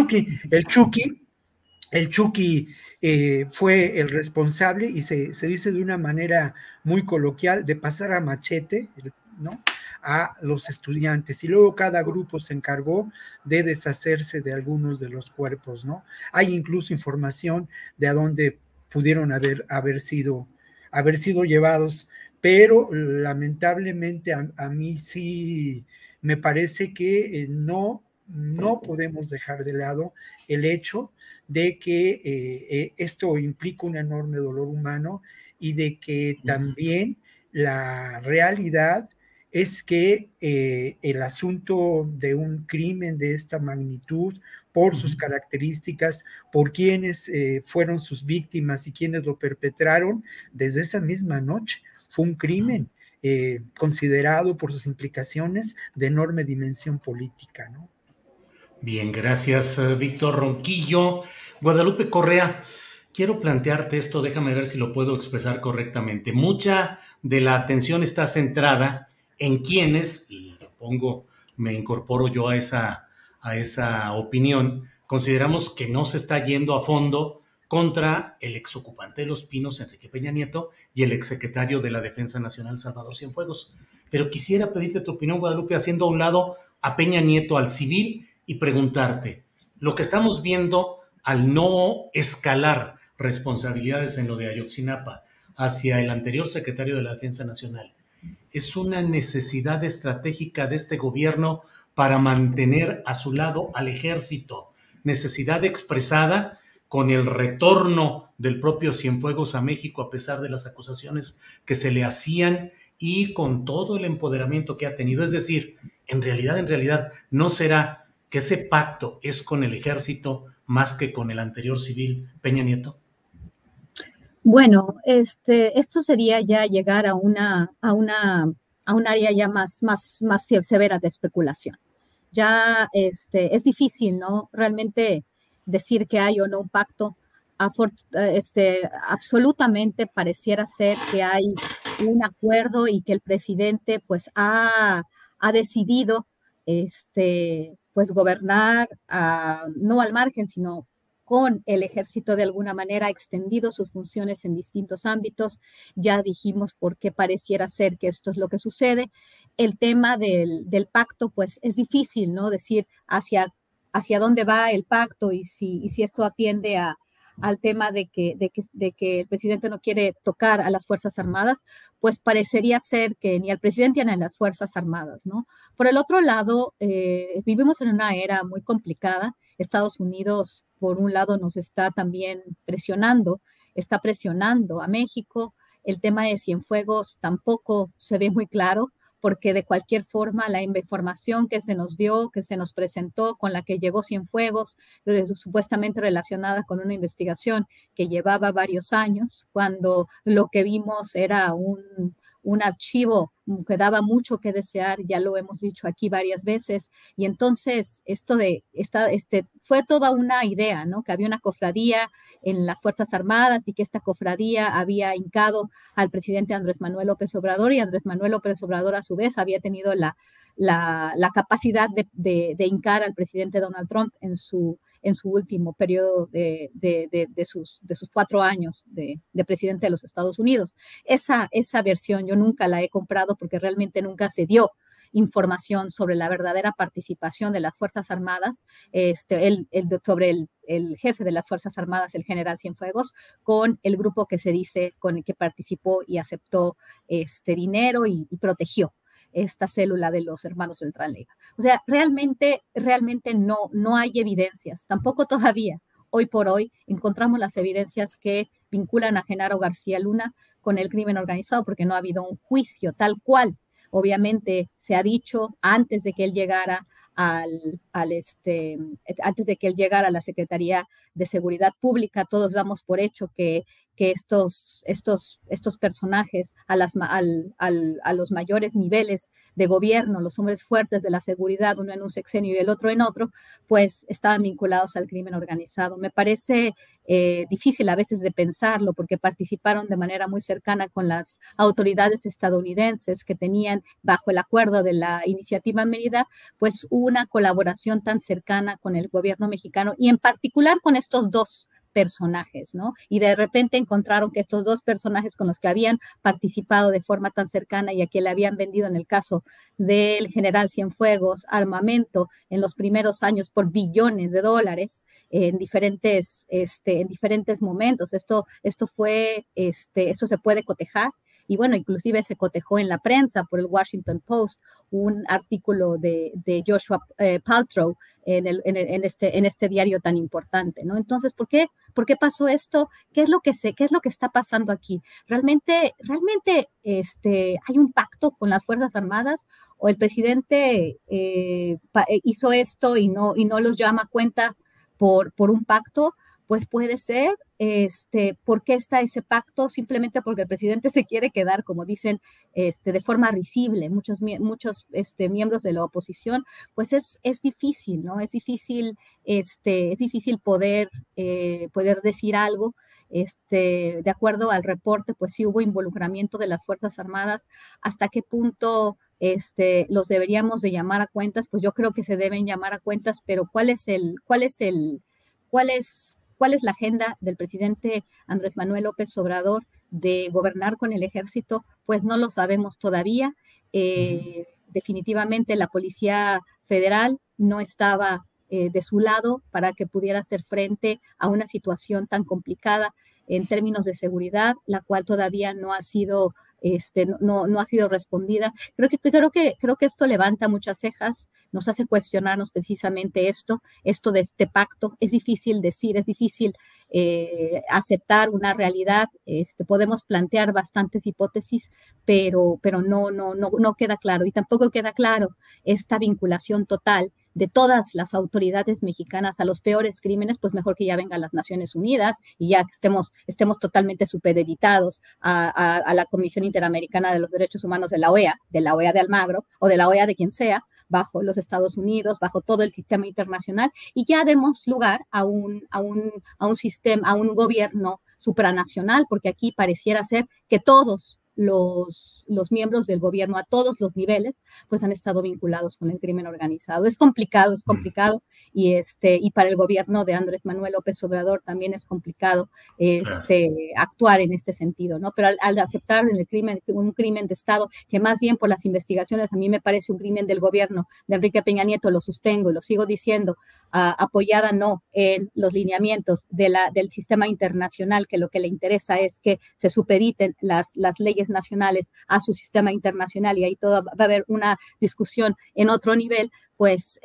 Chucky fue el responsable, y se dice de una manera muy coloquial, de pasar a machete, ¿no?, a los estudiantes, y luego cada grupo se encargó de deshacerse de algunos de los cuerpos, ¿no? Hay incluso información de a dónde pudieron haber sido llevados, pero lamentablemente a mí sí me parece que no podemos dejar de lado el hecho de que esto implica un enorme dolor humano, y de que también la realidad es que el asunto de un crimen de esta magnitud, por sus características, por quienes fueron sus víctimas y quienes lo perpetraron, desde esa misma noche fue un crimen considerado por sus implicaciones de enorme dimensión política, ¿no? Bien, gracias, Víctor Ronquillo. Guadalupe Correa, quiero plantearte esto, déjame ver si lo puedo expresar correctamente. Mucha de la atención está centrada en quienes, y me incorporo yo a esa opinión, consideramos que no se está yendo a fondo contra el exocupante de Los Pinos, Enrique Peña Nieto, y el exsecretario de la Defensa Nacional, Salvador Cienfuegos. Pero quisiera pedirte tu opinión, Guadalupe, haciendo a un lado a Peña Nieto, al civil, y preguntarte, lo que estamos viendo al no escalar responsabilidades en lo de Ayotzinapa hacia el anterior secretario de la Defensa Nacional, ¿es una necesidad estratégica de este gobierno para mantener a su lado al ejército? Necesidad expresada con el retorno del propio Cienfuegos a México a pesar de las acusaciones que se le hacían y con todo el empoderamiento que ha tenido. Es decir, en realidad, ¿no será que ese pacto es con el ejército más que con el anterior civil Peña Nieto? Bueno, esto sería ya llegar a un área ya más severa de especulación. Ya es difícil, ¿no? Realmente decir que hay o no un pacto. Absolutamente pareciera ser que hay un acuerdo y que el presidente pues ha decidido pues gobernar no al margen, sino con el ejército de alguna manera, ha extendido sus funciones en distintos ámbitos. Ya dijimos por qué pareciera ser que esto es lo que sucede. El tema del pacto, pues es difícil, ¿no? Decir hacia dónde va el pacto y si esto atiende al tema de que el presidente no quiere tocar a las Fuerzas Armadas, pues parecería ser que ni al presidente ni a las Fuerzas Armadas, ¿no? Por el otro lado, vivimos en una era muy complicada. Estados Unidos, por un lado, nos está también está presionando a México. El tema de Cienfuegos tampoco se ve muy claro, porque de cualquier forma la información que se nos dio, que se nos presentó, con la que llegó Cienfuegos, supuestamente relacionada con una investigación que llevaba varios años, cuando lo que vimos era un archivo que daba mucho que desear, ya lo hemos dicho aquí varias veces, y entonces fue toda una idea, ¿no? Que había una cofradía en las Fuerzas Armadas y que esta cofradía había hincado al presidente Andrés Manuel López Obrador, y Andrés Manuel López Obrador a su vez había tenido la capacidad de hincar al presidente Donald Trump en su último periodo de sus 4 años de presidente de los Estados Unidos. Esa versión yo nunca la he comprado porque realmente nunca se dio información sobre la verdadera participación de las Fuerzas Armadas, sobre el jefe de las Fuerzas Armadas, el general Cienfuegos, con el grupo que se dice con el que participó y aceptó dinero y protegió. esta célula de los hermanos Beltrán Leiva. O sea, realmente no hay evidencias, tampoco todavía. Hoy por hoy encontramos las evidencias que vinculan a Genaro García Luna con el crimen organizado, porque no ha habido un juicio tal cual. Obviamente se ha dicho antes de que él llegara antes de que él llegara a la Secretaría de Seguridad Pública, todos damos por hecho que estos personajes a los mayores niveles de gobierno, los hombres fuertes de la seguridad, uno en un sexenio y el otro en otro, pues estaban vinculados al crimen organizado. Me parece difícil a veces de pensarlo porque participaron de manera muy cercana con las autoridades estadounidenses que tenían bajo el acuerdo de la iniciativa Mérida, pues una colaboración tan cercana con el gobierno mexicano y en particular con estos dos personajes, ¿no? Y de repente encontraron que estos dos personajes con los que habían participado de forma tan cercana y a quien le habían vendido en el caso del general Cienfuegos armamento en los primeros años por billones de dólares en diferentes momentos. Esto se puede cotejar. Y bueno, inclusive se cotejó en la prensa por el Washington Post un artículo de Joshua Paltrow en este diario tan importante, ¿no? Entonces, ¿por qué pasó esto? ¿Qué es lo que está pasando aquí? ¿Realmente hay un pacto con las Fuerzas Armadas o el presidente hizo esto y no los llama a cuenta por un pacto? Pues puede ser. ¿Por qué está ese pacto? Simplemente porque el presidente se quiere quedar, como dicen, de forma risible. Muchos miembros de la oposición, pues es difícil, ¿no? Es difícil poder decir algo. De acuerdo al reporte, pues sí hubo involucramiento de las Fuerzas Armadas. ¿Hasta qué punto los deberíamos de llamar a cuentas? Pues yo creo que se deben llamar a cuentas, pero ¿cuál es la agenda del presidente Andrés Manuel López Obrador de gobernar con el ejército? Pues no lo sabemos todavía. Definitivamente la Policía Federal no estaba de su lado para que pudiera hacer frente a una situación tan complicada en términos de seguridad, la cual todavía no ha sido no ha sido respondida. Creo que esto levanta muchas cejas, nos hace cuestionarnos precisamente esto de este pacto. Es difícil decir, es difícil aceptar una realidad. Podemos plantear bastantes hipótesis, pero no queda claro, y tampoco queda claro esta vinculación total de todas las autoridades mexicanas a los peores crímenes. Pues mejor que ya vengan las Naciones Unidas y ya estemos totalmente supeditados a la Comisión Interamericana de los Derechos Humanos de la OEA de Almagro o de la OEA de quien sea, bajo los Estados Unidos, bajo todo el sistema internacional, y ya demos lugar a un sistema, a un gobierno supranacional, porque aquí pareciera ser que todos los miembros del gobierno a todos los niveles pues han estado vinculados con el crimen organizado. Es complicado y para el gobierno de Andrés Manuel López Obrador también es complicado actuar en este sentido, ¿no? Pero al aceptar un crimen de Estado, que más bien por las investigaciones a mí me parece un crimen del gobierno de Enrique Peña Nieto, lo sostengo y lo sigo diciendo, apoyada no en los lineamientos del sistema internacional, que lo que le interesa es que se supediten las leyes nacionales a su sistema internacional, y ahí todo va a haber una discusión en otro nivel. Pues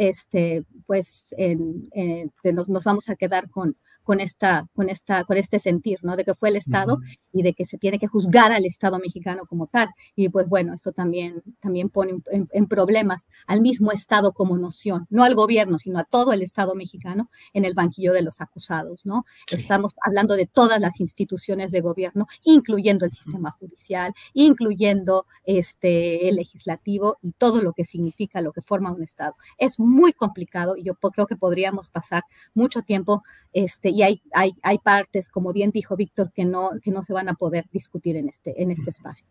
nos vamos a quedar con este sentir, ¿no? De que fue el Estado y de que se tiene que juzgar al Estado mexicano como tal. Y pues bueno, esto también pone en problemas al mismo Estado como noción, no al gobierno, sino a todo el Estado mexicano en el banquillo de los acusados, ¿no? Sí. Estamos hablando de todas las instituciones de gobierno, incluyendo el sistema judicial, incluyendo el legislativo y todo lo que significa, lo que forma un Estado. Es muy complicado y yo creo que podríamos pasar mucho tiempo y hay partes, como bien dijo Víctor, que no se van a poder discutir en este espacio.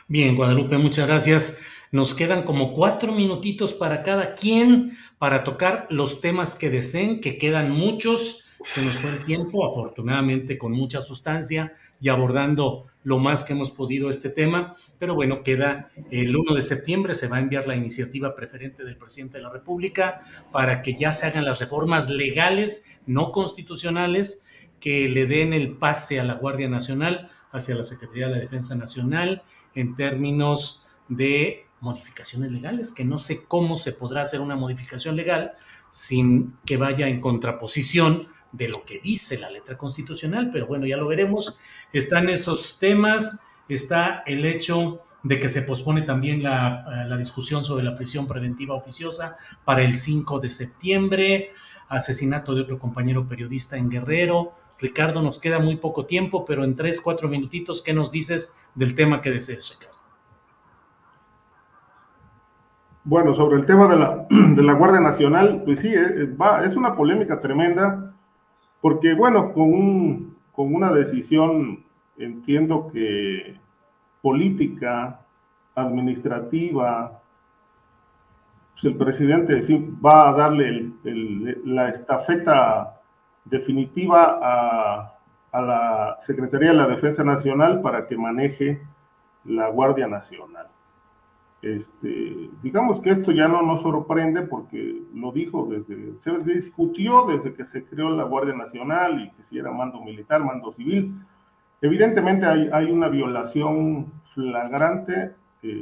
Bien, Guadalupe, muchas gracias. Nos quedan como 4 minutitos para cada quien para tocar los temas que deseen, que quedan muchos. Se nos fue el tiempo, afortunadamente con mucha sustancia y abordando lo más que hemos podido este tema, pero bueno, queda el 1 de septiembre, se va a enviar la iniciativa preferente del presidente de la República para que ya se hagan las reformas legales, no constitucionales, que le den el pase a la Guardia Nacional hacia la Secretaría de la Defensa Nacional en términos de modificaciones legales, que no sé cómo se podrá hacer una modificación legal sin que vaya en contraposición de lo que dice la letra constitucional, pero bueno, ya lo veremos. Están esos temas, está el hecho de que se pospone también la discusión sobre la prisión preventiva oficiosa para el 5 de septiembre, asesinato de otro compañero periodista en Guerrero. Ricardo, nos queda muy poco tiempo, pero en 3-4 minutitos, ¿qué nos dices del tema que desees, Ricardo? Bueno, sobre el tema de la Guardia Nacional, pues sí, es una polémica tremenda, porque bueno, con una decisión, entiendo que política, administrativa, pues el presidente sí va a darle la estafeta definitiva a la Secretaría de la Defensa Nacional para que maneje la Guardia Nacional. Digamos que esto ya no nos sorprende porque lo dijo se discutió desde que se creó la Guardia Nacional y que si era mando militar, mando civil. Evidentemente hay una violación flagrante,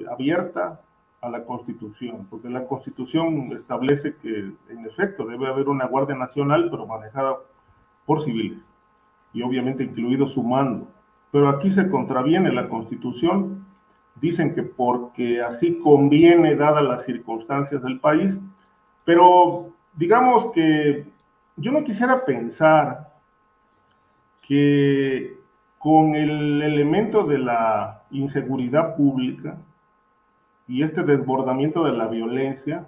abierta a la Constitución, porque la Constitución establece que en efecto debe haber una Guardia Nacional, pero manejada por civiles, y obviamente incluido su mando. Pero aquí se contraviene la Constitución, dicen que porque así conviene dadas las circunstancias del país, pero digamos que yo no quisiera pensar que con el elemento de la inseguridad pública y este desbordamiento de la violencia,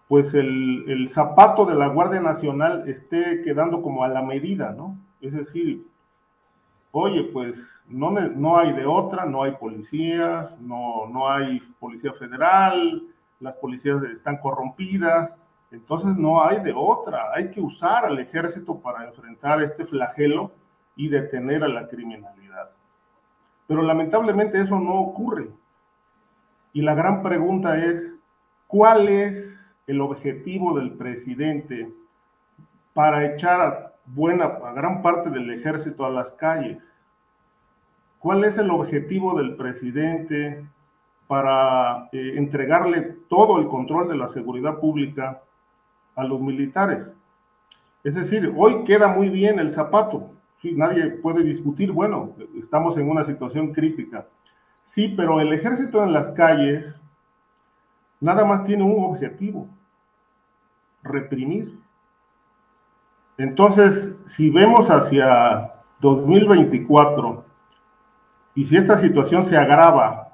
pues el zapato de la Guardia Nacional esté quedando como a la medida, ¿no? Es decir, oye, pues no hay de otra, no hay policías, no hay policía federal, las policías están corrompidas, entonces no hay de otra, hay que usar al ejército para enfrentar este flagelo y detener a la criminalidad. Pero lamentablemente eso no ocurre. Y la gran pregunta es, ¿cuál es el objetivo del presidente para echar a gran parte del ejército a las calles? ¿Cuál es el objetivo del presidente para entregarle todo el control de la seguridad pública a los militares? Es decir, hoy queda muy bien el zapato, sí, nadie puede discutir, bueno, estamos en una situación crítica. Sí, pero el ejército en las calles nada más tiene un objetivo: reprimir. Entonces, si vemos hacia 2024 y si esta situación se agrava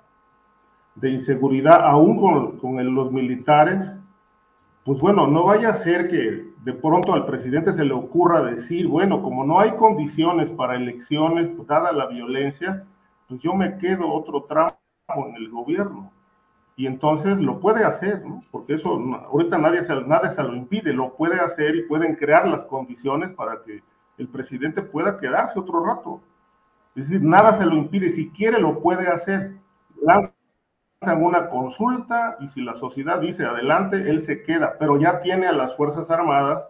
de inseguridad aún con los militares, pues bueno, no vaya a ser que de pronto al presidente se le ocurra decir, bueno, como no hay condiciones para elecciones, pues dada la violencia, pues yo me quedo otro tramo en el gobierno. Y entonces lo puede hacer, ¿no? Porque eso ahorita nadie se lo impide, lo puede hacer y pueden crear las condiciones para que el presidente pueda quedarse otro rato. Es decir, nada se lo impide, si quiere lo puede hacer. Lanzan una consulta y si la sociedad dice adelante, él se queda, pero ya tiene a las Fuerzas Armadas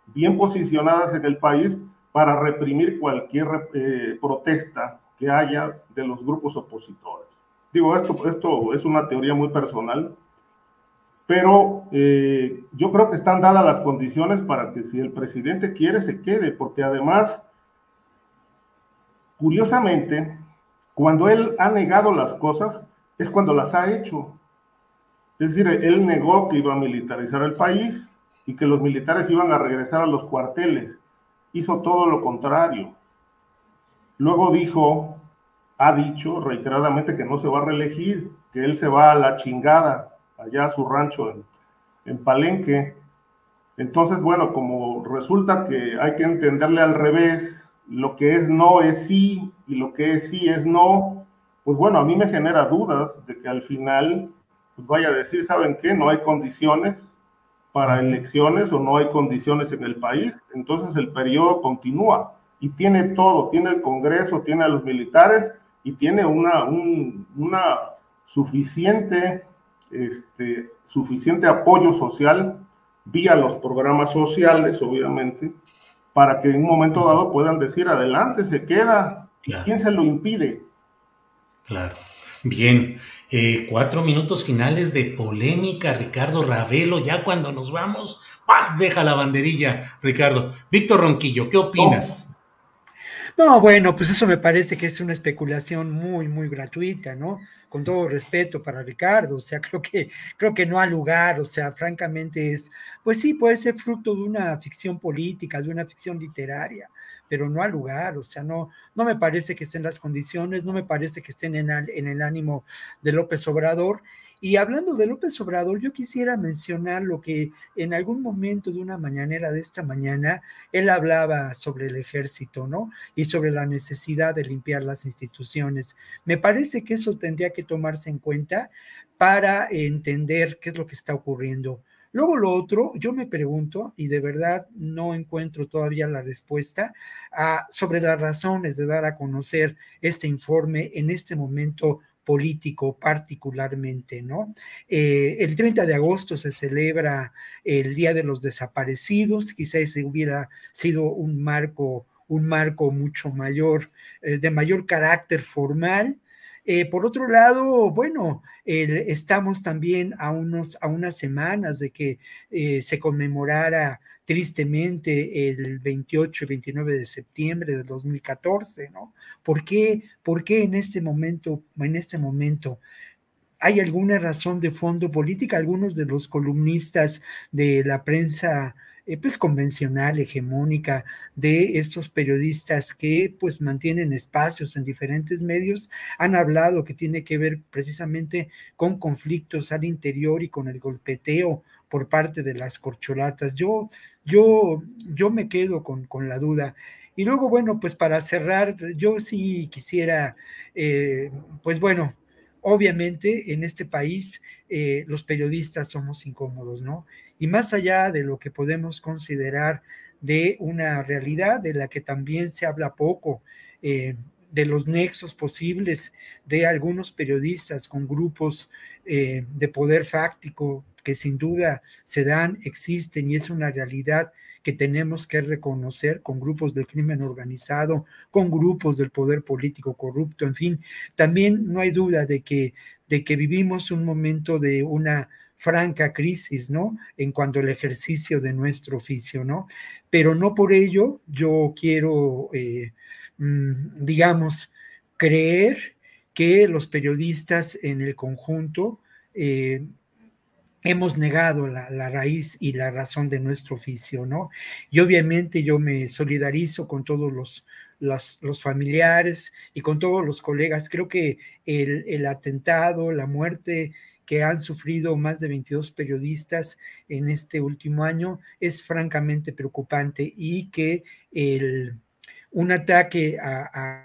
bien posicionadas en el país para reprimir cualquier protesta que haya de los grupos opositores. Digo, esto es una teoría muy personal, pero yo creo que están dadas las condiciones para que si el presidente quiere, se quede, porque además, curiosamente, cuando él ha negado las cosas, es cuando las ha hecho. Es decir, él negó que iba a militarizar el país y que los militares iban a regresar a los cuarteles. Hizo todo lo contrario. Luego ha dicho reiteradamente que no se va a reelegir, que él se va a la chingada, allá a su rancho en Palenque. Entonces, bueno, como resulta que hay que entenderle al revés, lo que es no es sí y lo que es sí es no, pues bueno, a mí me genera dudas de que al final pues vaya a decir, ¿saben qué? No hay condiciones para elecciones o no hay condiciones en el país, entonces el periodo continúa y tiene todo, tiene el Congreso, tiene a los militares y tiene una suficiente apoyo social vía los programas sociales, obviamente, para que en un momento dado puedan decir adelante, se queda. Claro. ¿Quién se lo impide? Claro. Bien. 4 minutos finales de polémica, Ricardo Ravelo, ya cuando nos vamos, ¡paz! Deja la banderilla, Ricardo. Víctor Ronquillo, ¿qué opinas? No, bueno, pues eso me parece que es una especulación muy, muy gratuita, ¿no? Con todo respeto para Ricardo, o sea, creo que no ha lugar, o sea, francamente pues sí, puede ser fruto de una ficción política, de una ficción literaria, pero no ha lugar, o sea, no me parece que estén las condiciones, no me parece que estén en el ánimo de López Obrador. Y hablando de López Obrador, yo quisiera mencionar lo que en algún momento de una mañanera de esta mañana, él hablaba sobre el ejército, ¿no? Y sobre la necesidad de limpiar las instituciones. Me parece que eso tendría que tomarse en cuenta para entender qué es lo que está ocurriendo. Luego lo otro, yo me pregunto, y de verdad no encuentro todavía la respuesta, sobre las razones de dar a conocer este informe en este momento político particularmente, ¿no? El 30 de agosto se celebra el Día de los Desaparecidos, quizás ese hubiera sido un marco mucho mayor, de mayor carácter formal. Por otro lado, bueno, estamos también a unas semanas de que se conmemorara tristemente el 28 y 29 de septiembre de 2014, ¿no? ¿Por qué en este momento, hay alguna razón de fondo política? Algunos de los columnistas de la prensa pues convencional, hegemónica, de estos periodistas que pues mantienen espacios en diferentes medios, han hablado que tiene que ver precisamente con conflictos al interior y con el golpeteo por parte de las corcholatas. Yo me quedo con la duda. Y luego, bueno, pues para cerrar, yo sí quisiera, pues bueno, obviamente en este país los periodistas somos incómodos, ¿no? Y más allá de lo que podemos considerar de una realidad de la que también se habla poco, de los nexos posibles de algunos periodistas con grupos de poder fáctico que sin duda se dan, existen y es una realidad que tenemos que reconocer, con grupos del crimen organizado, con grupos del poder político corrupto, en fin, también no hay duda de que vivimos un momento de una franca crisis, ¿no? En cuanto al ejercicio de nuestro oficio, ¿no? Pero no por ello yo quiero, digamos, creer que los periodistas en el conjunto hemos negado la raíz y la razón de nuestro oficio, ¿no? Y obviamente yo me solidarizo con todos los familiares y con todos los colegas. Creo que el atentado, la muerte que han sufrido más de 22 periodistas en este último año es francamente preocupante y que un ataque a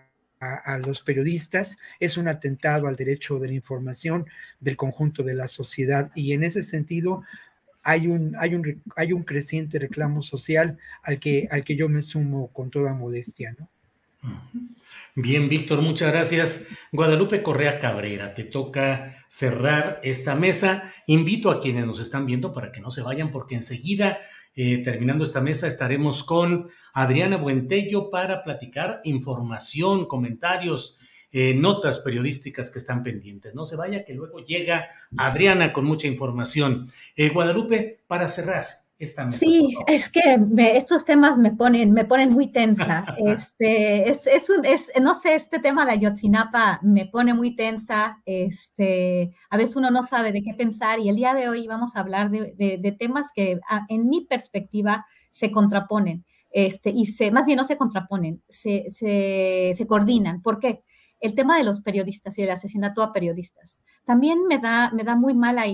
los periodistas es un atentado al derecho de la información del conjunto de la sociedad, y en ese sentido hay un creciente reclamo social al que yo me sumo con toda modestia, ¿no? Bien, Víctor, muchas gracias. Guadalupe Correa Cabrera, te toca cerrar esta mesa. Invito a quienes nos están viendo para que no se vayan, porque enseguida, terminando esta mesa, estaremos con Adriana Buentello para platicar información, comentarios, notas periodísticas que están pendientes. No se vaya, que luego llega Adriana con mucha información. Guadalupe, para cerrar esta mesa. Sí, es que estos temas me ponen muy tensa. No sé, este tema de Ayotzinapa me pone muy tensa. A veces uno no sabe de qué pensar, y el día de hoy vamos a hablar de temas que, en mi perspectiva, se contraponen. Más bien no se contraponen, se coordinan. ¿Por qué? El tema de los periodistas y del asesinato a periodistas. También me da muy mala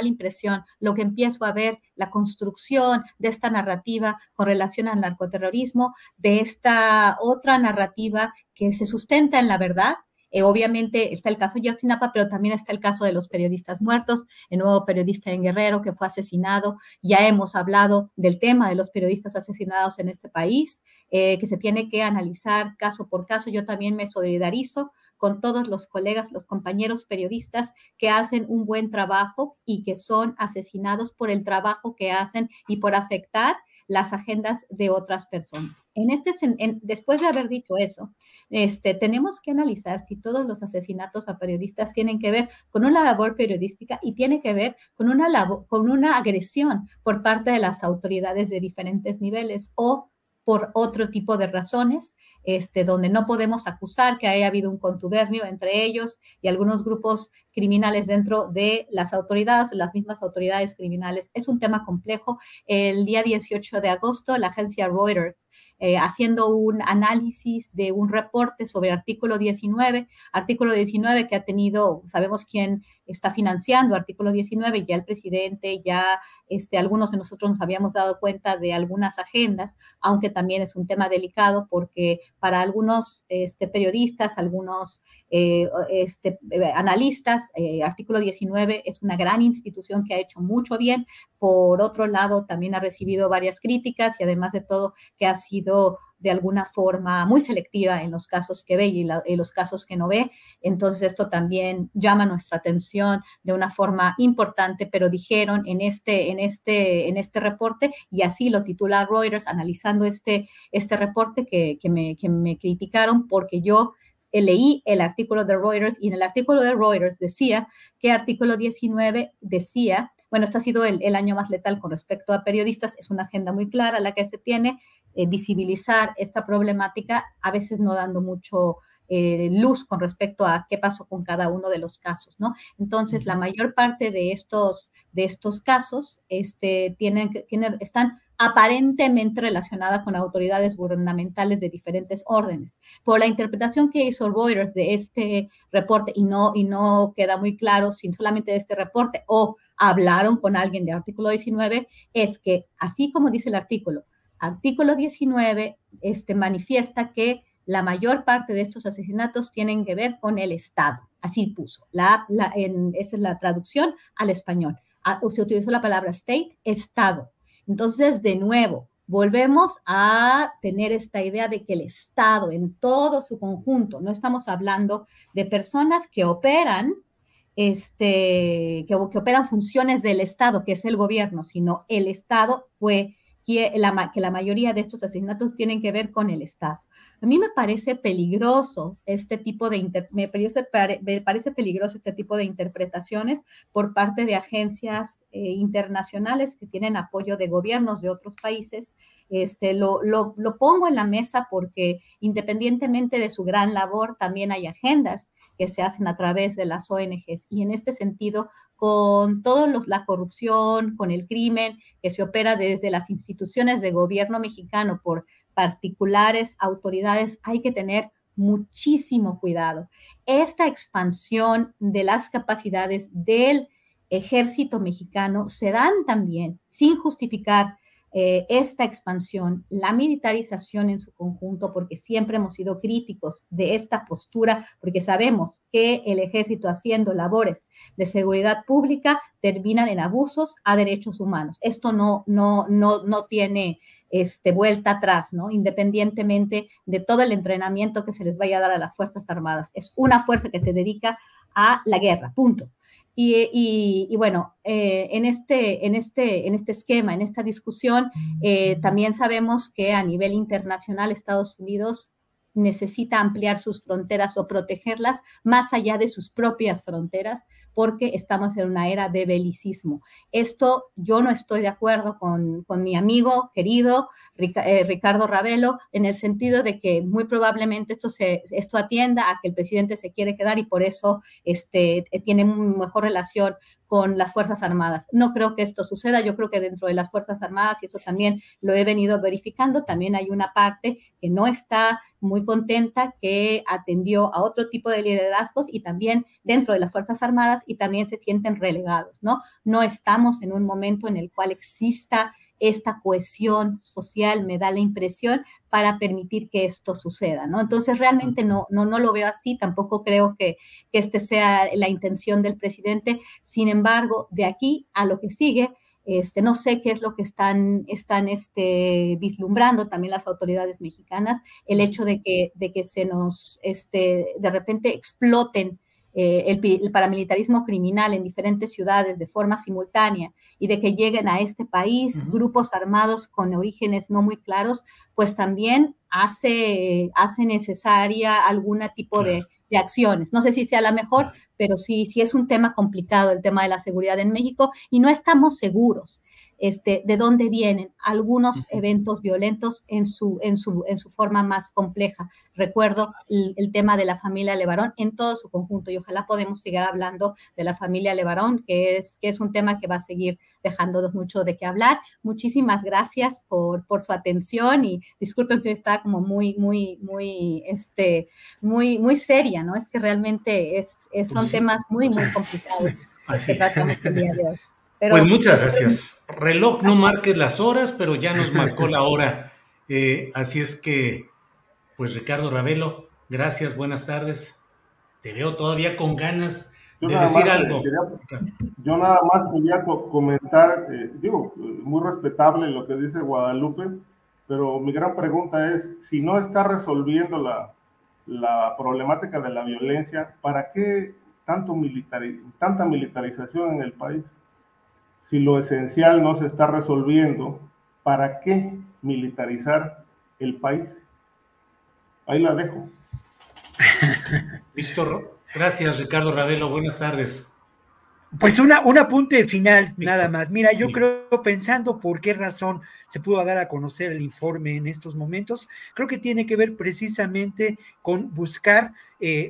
impresión lo que empiezo a ver, la construcción de esta narrativa con relación al narcoterrorismo, de esta otra narrativa que se sustenta en la verdad. Obviamente está el caso de Ayotzinapa, pero también está el caso de los periodistas muertos, el nuevo periodista en Guerrero que fue asesinado. Ya hemos hablado del tema de los periodistas asesinados en este país, que se tiene que analizar caso por caso. Yo también me solidarizo con todos los colegas, los compañeros periodistas que hacen un buen trabajo y que son asesinados por el trabajo que hacen y por afectar las agendas de otras personas. Después de haber dicho eso, tenemos que analizar si todos los asesinatos a periodistas tienen que ver con una labor periodística y tiene que ver con una agresión por parte de las autoridades de diferentes niveles o por otro tipo de razones, donde no podemos acusar que haya habido un contubernio entre ellos y algunos grupos criminales dentro de las autoridades, las mismas autoridades criminales. Es un tema complejo. El día 18 de agosto, la agencia Reuters, haciendo un análisis de un reporte sobre artículo 19 que ha tenido, sabemos quién está financiando artículo 19, ya el presidente, ya algunos de nosotros nos habíamos dado cuenta de algunas agendas, aunque también es un tema delicado porque para algunos periodistas, algunos analistas, artículo 19 es una gran institución que ha hecho mucho bien. Por otro lado, también ha recibido varias críticas y además de todo que ha sido de alguna forma muy selectiva en los casos que ve y en los casos que no ve. Entonces esto también llama nuestra atención de una forma importante, pero dijeron en este reporte, y así lo titula Reuters, analizando este reporte que me criticaron porque yo leí el artículo de Reuters y en el artículo de Reuters decía que artículo 19 decía, bueno, este ha sido el año más letal con respecto a periodistas, es una agenda muy clara la que se tiene, visibilizar esta problemática, a veces no dando mucho luz con respecto a qué pasó con cada uno de los casos, ¿no? Entonces, la mayor parte de estos casos están aparentemente relacionada con autoridades gubernamentales de diferentes órdenes. Por la interpretación que hizo Reuters de este reporte, y no queda muy claro si solamente de este reporte o hablaron con alguien de artículo 19, es que, así como dice el artículo 19 manifiesta que la mayor parte de estos asesinatos tienen que ver con el Estado. Así puso. Esa es la traducción al español. Se utilizó la palabra state, Estado. Entonces, de nuevo, volvemos a tener esta idea de que el Estado en todo su conjunto, no estamos hablando de personas que operan que operan funciones del Estado, que es el gobierno, sino el Estado fue que la mayoría de estos asesinatos tienen que ver con el Estado. A mí me parece peligroso me parece peligroso este tipo de interpretaciones por parte de agencias internacionales que tienen apoyo de gobiernos de otros países. Lo pongo en la mesa porque independientemente de su gran labor, también hay agendas que se hacen a través de las ONGs y en este sentido, con toda la corrupción, con el crimen que se opera desde las instituciones de gobierno mexicano por particulares autoridades, hay que tener muchísimo cuidado. Esta expansión de las capacidades del ejército mexicano se dan también sin justificar esta expansión, la militarización en su conjunto, porque siempre hemos sido críticos de esta postura, porque sabemos que el ejército haciendo labores de seguridad pública terminan en abusos a derechos humanos. Esto no tiene vuelta atrás, ¿no? Independientemente de todo el entrenamiento que se les vaya a dar a las Fuerzas Armadas. Es una fuerza que se dedica a la guerra, punto. Y bueno, en este esquema, en esta discusión, también sabemos que a nivel internacional Estados Unidos necesita ampliar sus fronteras o protegerlas más allá de sus propias fronteras porque estamos en una era de belicismo. Esto yo no estoy de acuerdo con mi amigo querido Ricardo Ravelo en el sentido de que muy probablemente esto atienda a que el presidente se quiere quedar y por eso tiene mejor relación con las Fuerzas Armadas. No creo que esto suceda, yo creo que dentro de las Fuerzas Armadas, y eso también lo he venido verificando, también hay una parte que no está muy contenta, que atendió a otro tipo de liderazgos y también dentro de las Fuerzas Armadas y también se sienten relegados, ¿no? No estamos en un momento en el cual exista esta cohesión social, me da la impresión, para permitir que esto suceda, ¿no? Entonces, realmente no lo veo así, tampoco creo que este sea la intención del presidente. Sin embargo, de aquí a lo que sigue, no sé qué es lo que están vislumbrando también las autoridades mexicanas, el hecho de que se nos, de repente exploten el paramilitarismo criminal en diferentes ciudades de forma simultánea y de que lleguen a este país grupos armados con orígenes no muy claros, pues también hace necesaria algún tipo de acciones. No sé si sea la mejor, pero sí es un tema complicado el tema de la seguridad en México y no estamos seguros de dónde vienen algunos eventos violentos en su forma más compleja. Recuerdo el tema de la familia Levarón en todo su conjunto y ojalá podamos seguir hablando de la familia Levarón, que es un tema que va a seguir dejándonos mucho de qué hablar. Muchísimas gracias por su atención y disculpen que yo estaba como muy seria, ¿no? Es que realmente son temas muy complicados que tratamos el día de hoy. Pero, pues muchas gracias. Reloj, no marques las horas, pero ya nos marcó la hora. Así es que, pues Ricardo Ravelo, gracias, buenas tardes. Te veo todavía con ganas de decir algo. Yo nada más quería comentar, muy respetable lo que dice Guadalupe, pero mi gran pregunta es, si no está resolviendo la problemática de la violencia, ¿para qué tanta militarización en el país? Si lo esencial no se está resolviendo, ¿para qué militarizar el país? Ahí la dejo. Víctor, gracias, Ricardo Ravelo, buenas tardes. Pues un apunte final, nada más. Mira, yo creo, pensando por qué razón se pudo dar a conocer el informe en estos momentos, creo que tiene que ver precisamente con buscar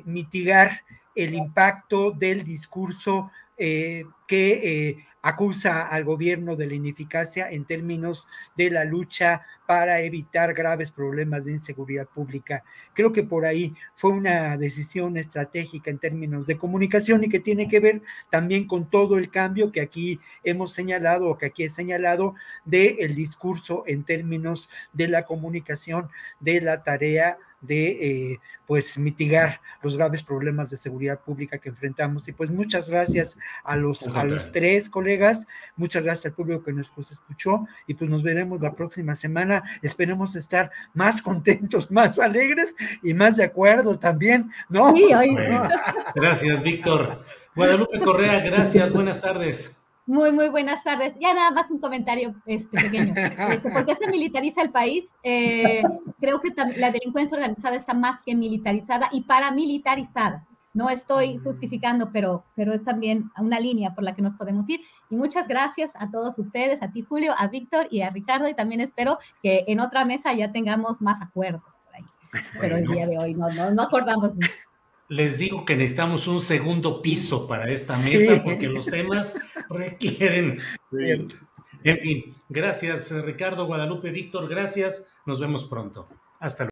mitigar el impacto del discurso que acusa al gobierno de la ineficacia en términos de la lucha para evitar graves problemas de inseguridad pública. Creo que por ahí fue una decisión estratégica en términos de comunicación y que tiene que ver también con todo el cambio que aquí hemos señalado o que aquí he señalado del discurso en términos de la comunicación de la tarea de pues mitigar los graves problemas de seguridad pública que enfrentamos. Y pues muchas gracias a los tres colegas, muchas gracias al público que nos escuchó y pues nos veremos la próxima semana. Esperemos estar más contentos, más alegres y más de acuerdo también, ¿no? Sí, bueno, gracias, Víctor. Guadalupe Correa, gracias, buenas tardes. Muy buenas tardes. Ya nada más un comentario pequeño. ¿Por qué se militariza el país? Creo que la delincuencia organizada está más que militarizada y paramilitarizada. No estoy justificando, pero es también una línea por la que nos podemos ir. Y muchas gracias a todos ustedes, a ti, Julio, a Víctor y a Ricardo. Y también espero que en otra mesa ya tengamos más acuerdos por ahí. Pero el día de hoy no acordamos mucho. Les digo que necesitamos un segundo piso para esta mesa porque los temas requieren. En fin, gracias Ricardo, Guadalupe, Víctor, gracias. Nos vemos pronto. Hasta luego.